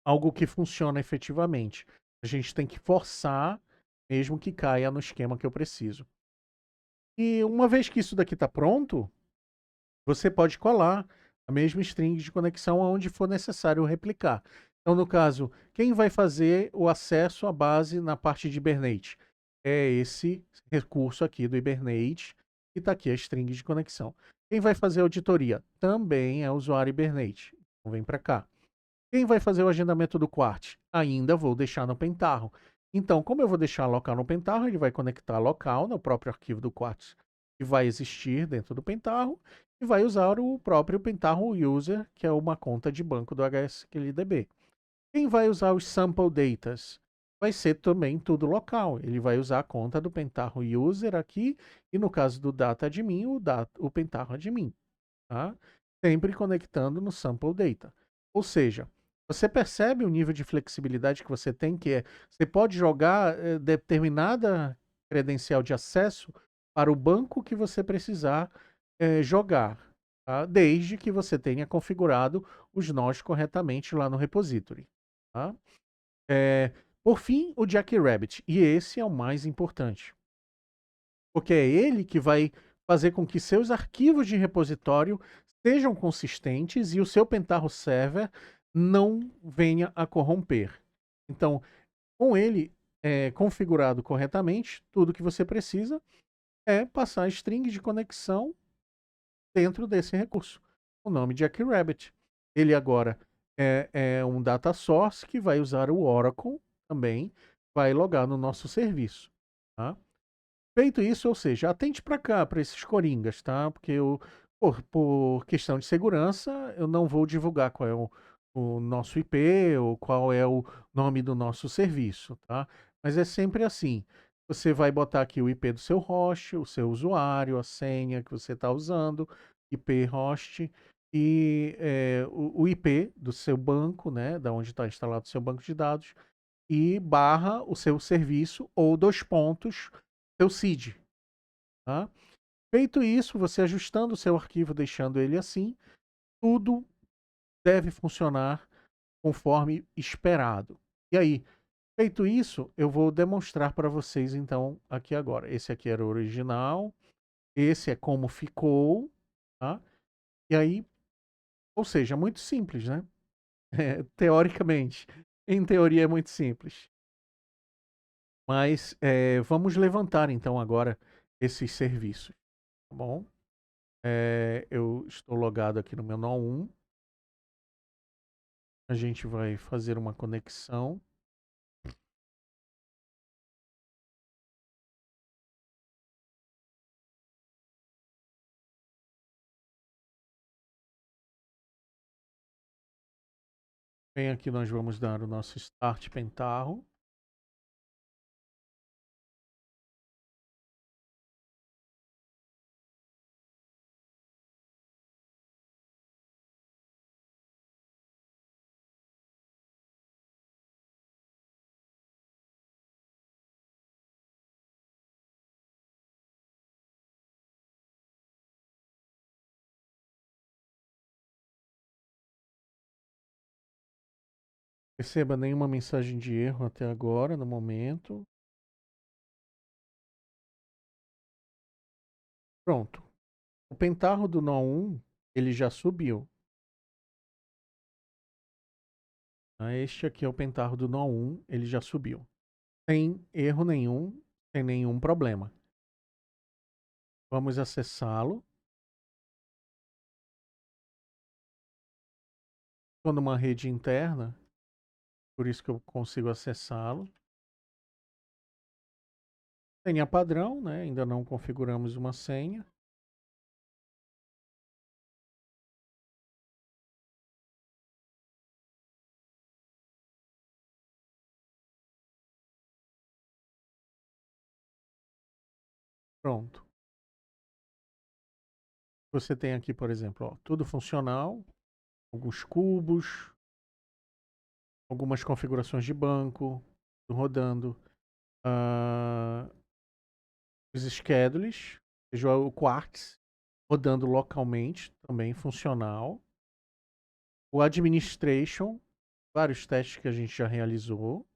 S1: algo que funciona efetivamente. A gente tem que forçar, mesmo que caia no esquema que eu preciso. E uma vez que isso daqui está pronto, você pode colar a mesma string de conexão aonde for necessário replicar. Então, no caso, quem vai fazer o acesso à base na parte de Hibernate? É esse recurso aqui do Hibernate, que está aqui a string de conexão. Quem vai fazer a auditoria? Também é o usuário Hibernate. Então, vem para cá. Quem vai fazer o agendamento do Quart? Ainda vou deixar no Pentaho. Então, como eu vou deixar local no Pentaho, ele vai conectar local no próprio arquivo do Quart que vai existir dentro do Pentaho e vai usar o próprio Pentaho User, que é uma conta de banco do HSQLDB. Quem vai usar os sample datas? Vai ser também tudo local. Ele vai usar a conta do Pentaho User aqui e no caso do data admin, o Pentaho admin. Tá? Sempre conectando no sample data. Ou seja, você percebe o nível de flexibilidade que você tem, que é, você pode jogar determinada credencial de acesso para o banco que você precisar jogar, tá? Desde que você tenha configurado os nós corretamente lá no repository. Tá? Por fim, o Jackrabbit, e esse é o mais importante, porque é ele que vai fazer com que seus arquivos de repositório sejam consistentes e o seu Pentaho Server não venha a corromper. Então, com ele configurado corretamente, tudo que você precisa é passar a string de conexão dentro desse recurso. O nome de Jackrabbit. Ele agora é um data source que vai usar o Oracle também, vai logar no nosso serviço. Tá? Feito isso, ou seja, atente para cá, para esses coringas, tá? Porque eu, por questão de segurança, eu não vou divulgar qual é o nosso IP ou qual é o nome do nosso serviço, tá? Mas é sempre assim. Você vai botar aqui o IP do seu host, o seu usuário, a senha que você está usando, IP host e o IP do seu banco, né? Da onde está instalado o seu banco de dados e barra o seu serviço ou dois pontos seu seed. Tá? Feito isso, você ajustando o seu arquivo, deixando ele assim, tudo deve funcionar conforme esperado. E aí, feito isso, eu vou demonstrar para vocês então aqui agora. Esse aqui era o original, esse é como ficou, tá? E aí, ou seja, muito simples, né? Teoricamente, em teoria é muito simples. Mas vamos levantar então agora esses serviços, tá bom? Eu estou logado aqui no meu nó1. A gente vai fazer uma conexão. Bem, aqui nós vamos dar o nosso Start Pentaho. Perceba nenhuma mensagem de erro até agora, no momento. Pronto. O Pentaho do nó1 ele já subiu. Este aqui é o pentarro do nó 1, ele já subiu. Sem erro nenhum, sem nenhum problema. Vamos acessá-lo. Estou numa rede interna, por isso que eu consigo acessá-lo. Senha padrão, né? Ainda não configuramos uma senha. Pronto. Você tem aqui, por exemplo, ó, tudo funcional, alguns cubos, algumas configurações de banco, tudo rodando. Os schedules, seja o Quartz, rodando localmente, também funcional. O Administration, vários testes que a gente já realizou.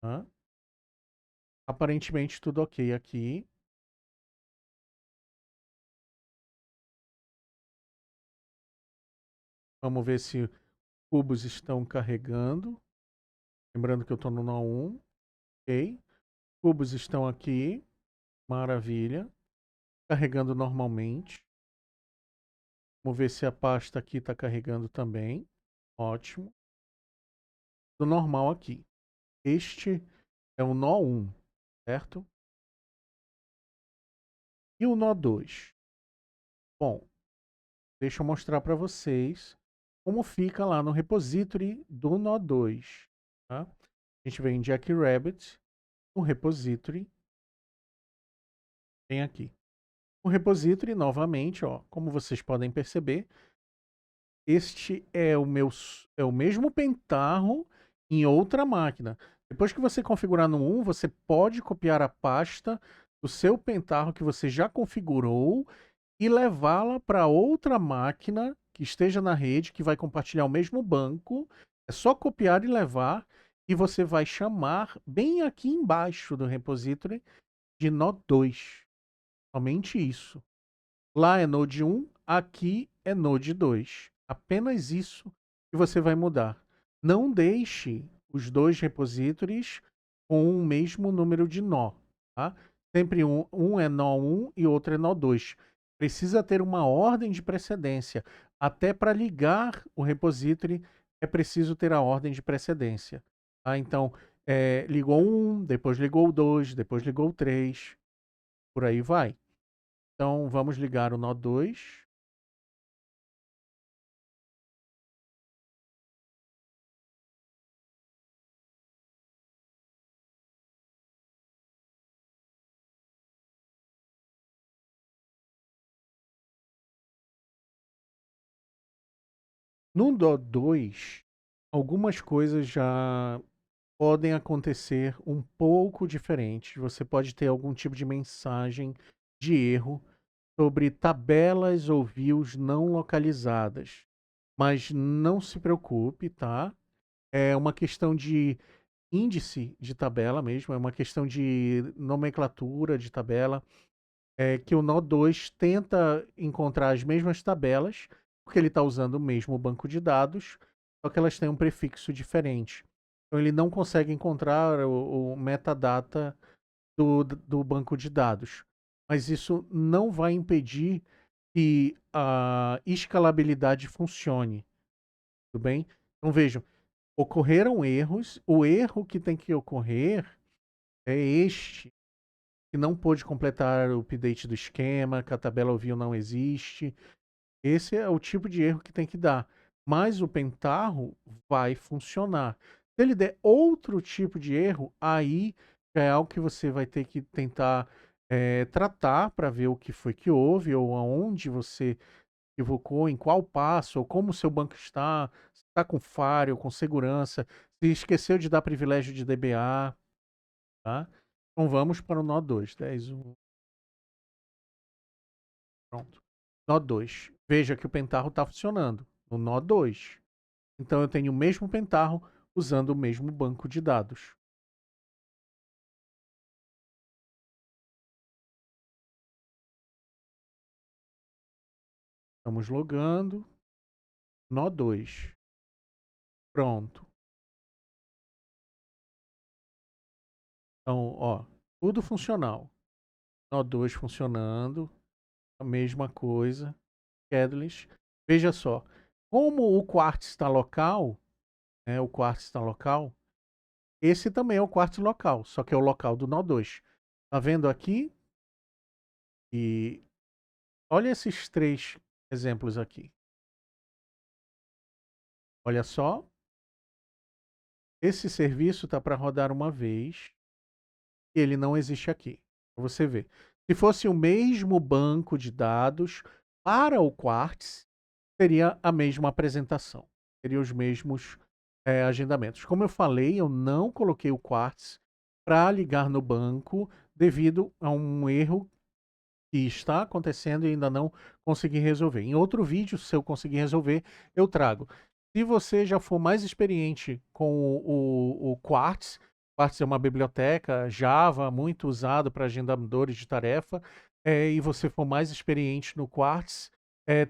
S1: Tá? Aparentemente tudo ok aqui. Vamos ver se cubos estão carregando. Lembrando que eu estou no nó 1. Ok. Cubos estão aqui. Maravilha. Carregando normalmente. Vamos ver se a pasta aqui está carregando também. Ótimo. Do normal aqui. Este é o nó 1, certo? E o nó 2? Bom, deixa eu mostrar para vocês como fica lá no repository do nó 2. Tá? A gente vem em Jackrabbit, o repository, vem aqui. O repository, novamente, ó, como vocês podem perceber, este é o mesmo pentarro em outra máquina. Depois que você configurar no 1, você pode copiar a pasta do seu pentarro que você já configurou e levá-la para outra máquina que esteja na rede, que vai compartilhar o mesmo banco. É só copiar e levar, e você vai chamar bem aqui embaixo do repository de nó 2. Somente isso. Lá é Node 1, aqui é Node 2. Apenas isso que você vai mudar. Não deixe os dois repositories com o mesmo número de nó. Tá? Sempre um é nó 1 e outro é nó 2. Precisa ter uma ordem de precedência. Até para ligar o repository é preciso ter a ordem de precedência. Tá? Então, ligou um, depois ligou o 2, depois ligou o 3, por aí vai. Então, vamos ligar o nó 2. No nó 2, algumas coisas já podem acontecer um pouco diferentes. Você pode ter algum tipo de mensagem de erro sobre tabelas ou views não localizadas. Mas não se preocupe, tá? É uma questão de índice de tabela mesmo, é uma questão de nomenclatura de tabela, que o nó 2 tenta encontrar as mesmas tabelas, porque ele está usando o mesmo banco de dados, só que elas têm um prefixo diferente. Então ele não consegue encontrar o metadata do banco de dados. Mas isso não vai impedir que a escalabilidade funcione. Tudo bem? Então vejam, ocorreram erros. O erro que tem que ocorrer é este, que não pôde completar o update do esquema, que a tabela ouviu não existe. Esse é o tipo de erro que tem que dar. Mas o pentarro vai funcionar. Se ele der outro tipo de erro, aí já é algo que você vai ter que tentar tratar para ver o que foi que houve, ou aonde você equivocou, em qual passo, ou como o seu banco está, se está com falha ou com segurança, se esqueceu de dar privilégio de DBA, tá? Então vamos para o nó 2, 10, 1, pronto. Nó 2. Veja que o pentarro está funcionando no nó 2. Então eu tenho o mesmo pentarro usando o mesmo banco de dados. Estamos logando. Nó 2. Pronto. Então, ó, tudo funcional. Nó 2 funcionando. A mesma coisa. Catalyst. Veja só. Como o quartzo está local, né, o quartzo está local, esse também é o quartzo local, só que é o local do nó 2. Tá vendo aqui? E olha esses 3 exemplos aqui. Olha só. Esse serviço está para rodar uma vez e ele não existe aqui. Pra você ver. Se fosse o mesmo banco de dados para o Quartz, seria a mesma apresentação. Seria os mesmos agendamentos. Como eu falei, eu não coloquei o Quartz para ligar no banco devido a um erro que está acontecendo e ainda não consegui resolver. Em outro vídeo, se eu conseguir resolver, eu trago. Se você já for mais experiente com o Quartz, Quartz é uma biblioteca Java muito usado para agendadores de tarefa, e você for mais experiente no Quartz,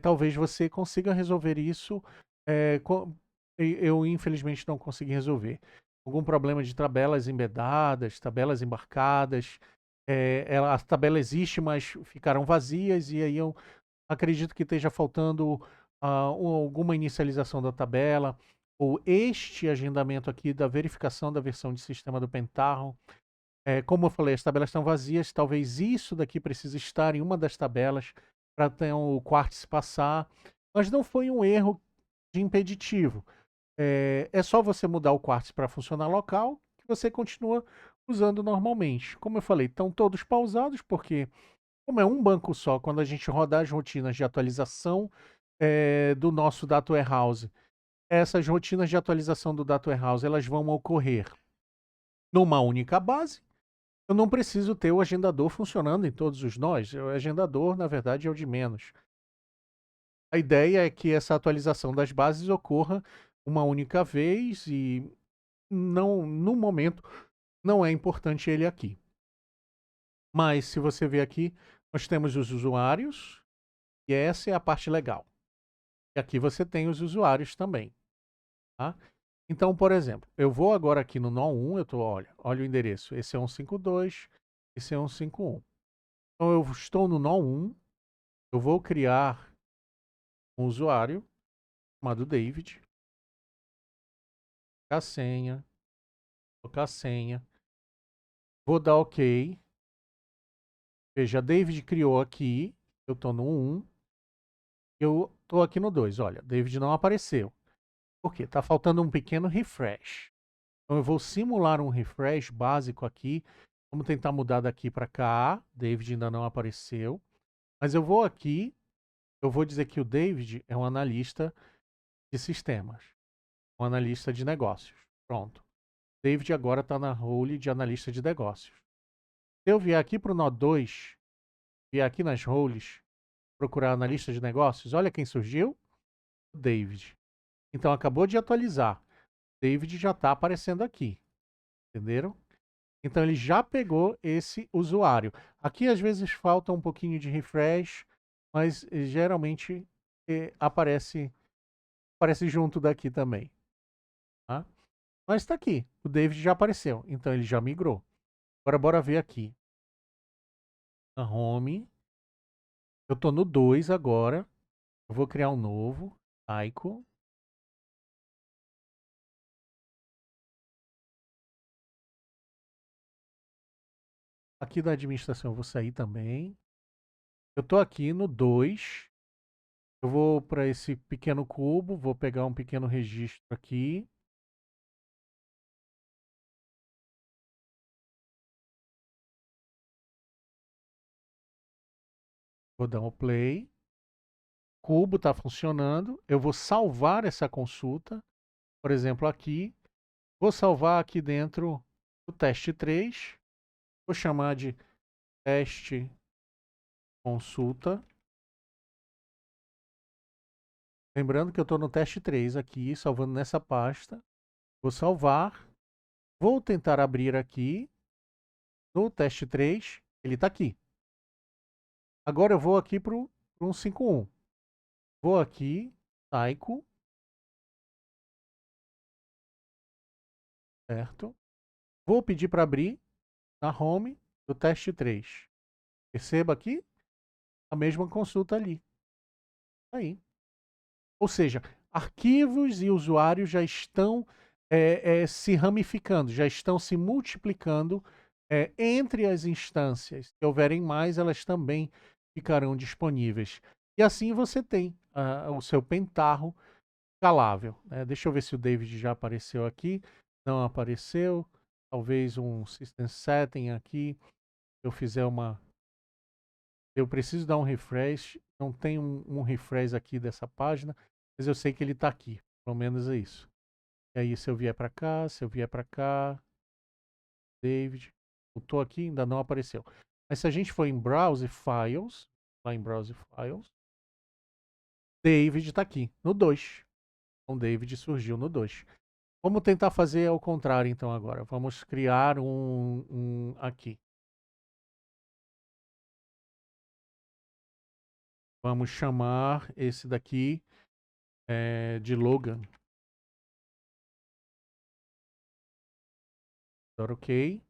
S1: talvez você consiga resolver isso. Eu, infelizmente, não consegui resolver. Algum problema de tabelas embedadas, tabelas embarcadas, a tabela existe, mas ficaram vazias, e aí eu acredito que esteja faltando alguma inicialização da tabela, ou este agendamento aqui da verificação da versão de sistema do Pentaho. Como eu falei, as tabelas estão vazias, talvez isso daqui precise estar em uma das tabelas para o Quartz passar, mas não foi um erro de impeditivo. É só você mudar o Quartz para funcionar local, que você continua usando normalmente. Como eu falei, estão todos pausados, porque como é um banco só, quando a gente rodar as rotinas de atualização do nosso Data Warehouse, essas rotinas de atualização do Data Warehouse, elas vão ocorrer numa única base. Eu não preciso ter o agendador funcionando em todos os nós. O agendador, na verdade, é o de menos. A ideia é que essa atualização das bases ocorra uma única vez e não, no momento, não é importante ele aqui. Mas se você ver aqui, nós temos os usuários e essa é a parte legal. E aqui você tem os usuários também, tá? Então, por exemplo, eu vou agora aqui no nó 1, olha o endereço. Esse é 152, esse é 151. Então eu estou no nó 1, eu vou criar um usuário chamado David, colocar a senha, colocar a senha, vou dar OK. Veja, David criou aqui, eu estou no 1, eu estou aqui no 2. Olha, David não apareceu. Por quê? Está faltando um pequeno refresh. Então eu vou simular um refresh básico aqui. Vamos tentar mudar daqui para cá. David ainda não apareceu. Mas eu vou aqui, eu vou dizer que o David é um analista de sistemas, um analista de negócios. Pronto. David agora está na role de analista de negócios. Se eu vier aqui para o nó 2, vier aqui nas roles, procurar analista de negócios, olha quem surgiu? O David. Então acabou de atualizar. David já está aparecendo aqui. Entenderam? Então ele já pegou esse usuário. Aqui às vezes falta um pouquinho de refresh, mas geralmente aparece junto daqui também. Tá? Mas está aqui. O David já apareceu. Então ele já migrou. Agora bora ver aqui. Na home. Eu estou no 2 agora. Eu vou criar um novo. Taiko. Aqui da administração eu vou sair também. Eu estou aqui no 2. Eu vou para esse pequeno cubo. Vou pegar um pequeno registro aqui. Vou dar um play. O cubo está funcionando. Eu vou salvar essa consulta. Por exemplo, aqui. Vou salvar aqui dentro do teste 3. Vou chamar de teste consulta. Lembrando que eu estou no teste 3 aqui, salvando nessa pasta. Vou salvar. Vou tentar abrir aqui no teste 3. Ele está aqui. Agora eu vou aqui para o 151. Vou aqui, Taiko, certo? Vou pedir para abrir na home do teste 3. Perceba aqui a mesma consulta ali. Aí. Ou seja, arquivos e usuários já estão se ramificando, já estão se multiplicando entre as instâncias. Se houverem mais, elas também ficarão disponíveis. E assim você tem o seu pentarro escalável, né? Deixa eu ver se o David já apareceu aqui. Não apareceu. Talvez um System Setting aqui. Eu fizer uma... Eu preciso dar um refresh. Não tem um refresh aqui dessa página, mas eu sei que ele está aqui. Pelo menos é isso. E aí, se eu vier para cá, se eu vier para cá, David, eu tô aqui, ainda não apareceu. Mas se a gente for em Browse Files, lá em Browse Files, David está aqui, no 2. Então, David surgiu no 2. Vamos tentar fazer ao contrário, então, agora. Vamos criar um aqui. Vamos chamar esse daqui de Logan. Dar OK.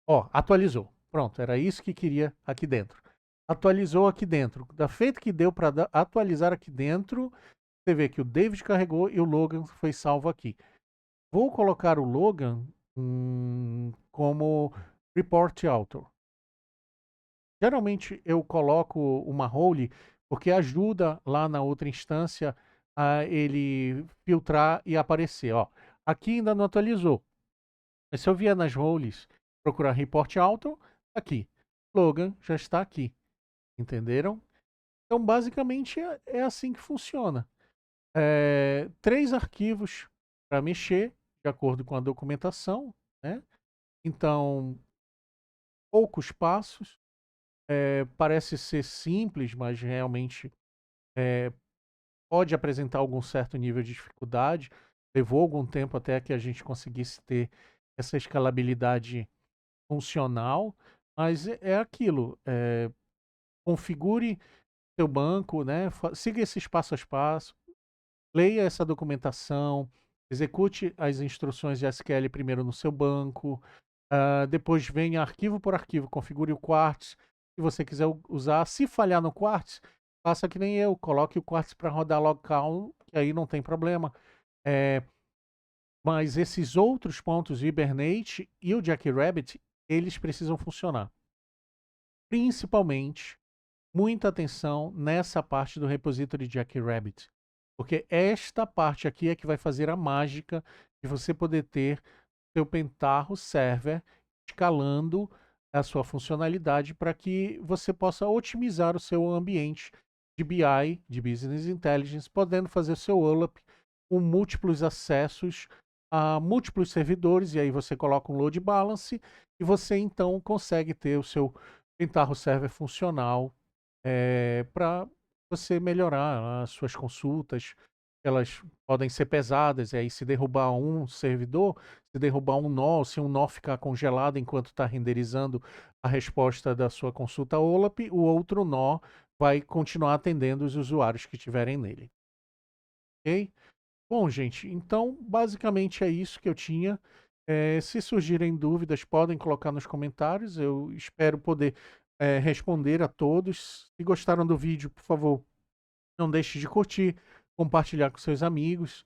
S1: Ó, atualizou. Pronto, era isso que queria aqui dentro. Atualizou aqui dentro. Da feito que deu para atualizar aqui dentro, você vê que o David carregou e o Logan foi salvo aqui. Vou colocar o Logan como Report Author. Geralmente eu coloco uma role porque ajuda lá na outra instância a ele filtrar e aparecer. Ó, aqui ainda não atualizou. Mas se eu vier nas roles, procurar Report Author, aqui. Logan já está aqui. Entenderam? Então, basicamente, é assim que funciona. 3 arquivos para mexer, de acordo com a documentação, né? Então, poucos passos. Parece ser simples, mas realmente pode apresentar algum certo nível de dificuldade. Levou algum tempo até que a gente conseguisse ter essa escalabilidade funcional, mas é aquilo. Configure seu banco, né? Siga esses passo a passo, leia essa documentação, execute as instruções de SQL primeiro no seu banco, depois venha arquivo por arquivo, configure o Quartz, se você quiser usar. Se falhar no Quartz, faça que nem eu, coloque o Quartz para rodar local, que aí não tem problema. Mas esses outros pontos, o Hibernate e o Jackrabbit, eles precisam funcionar. Principalmente, muita atenção nessa parte do repository Jackrabbit, porque esta parte aqui é que vai fazer a mágica de você poder ter seu Pentarro server escalando a sua funcionalidade para que você possa otimizar o seu ambiente de BI, de Business Intelligence, podendo fazer o seu OLAP com múltiplos acessos a múltiplos servidores, e aí você coloca um load balance e você então consegue ter o seu Pentarro server funcional para você melhorar as suas consultas. Elas podem ser pesadas, e aí se derrubar um servidor, se derrubar um nó, se um nó ficar congelado enquanto está renderizando a resposta da sua consulta OLAP, o outro nó vai continuar atendendo os usuários que estiverem nele. Ok? Bom, gente, então basicamente é isso que eu tinha. Se surgirem dúvidas, podem colocar nos comentários. Eu espero poder responder a todos. Se gostaram do vídeo, por favor, não deixe de curtir, compartilhar com seus amigos.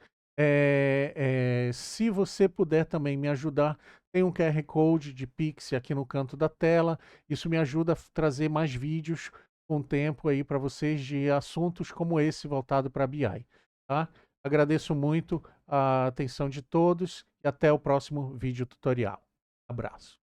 S1: Se você puder também me ajudar, tem um QR Code de Pix aqui no canto da tela. Isso me ajuda a trazer mais vídeos com tempo aí para vocês de assuntos como esse voltado para BI. Tá? Agradeço muito a atenção de todos e até o próximo vídeo tutorial. Abraço.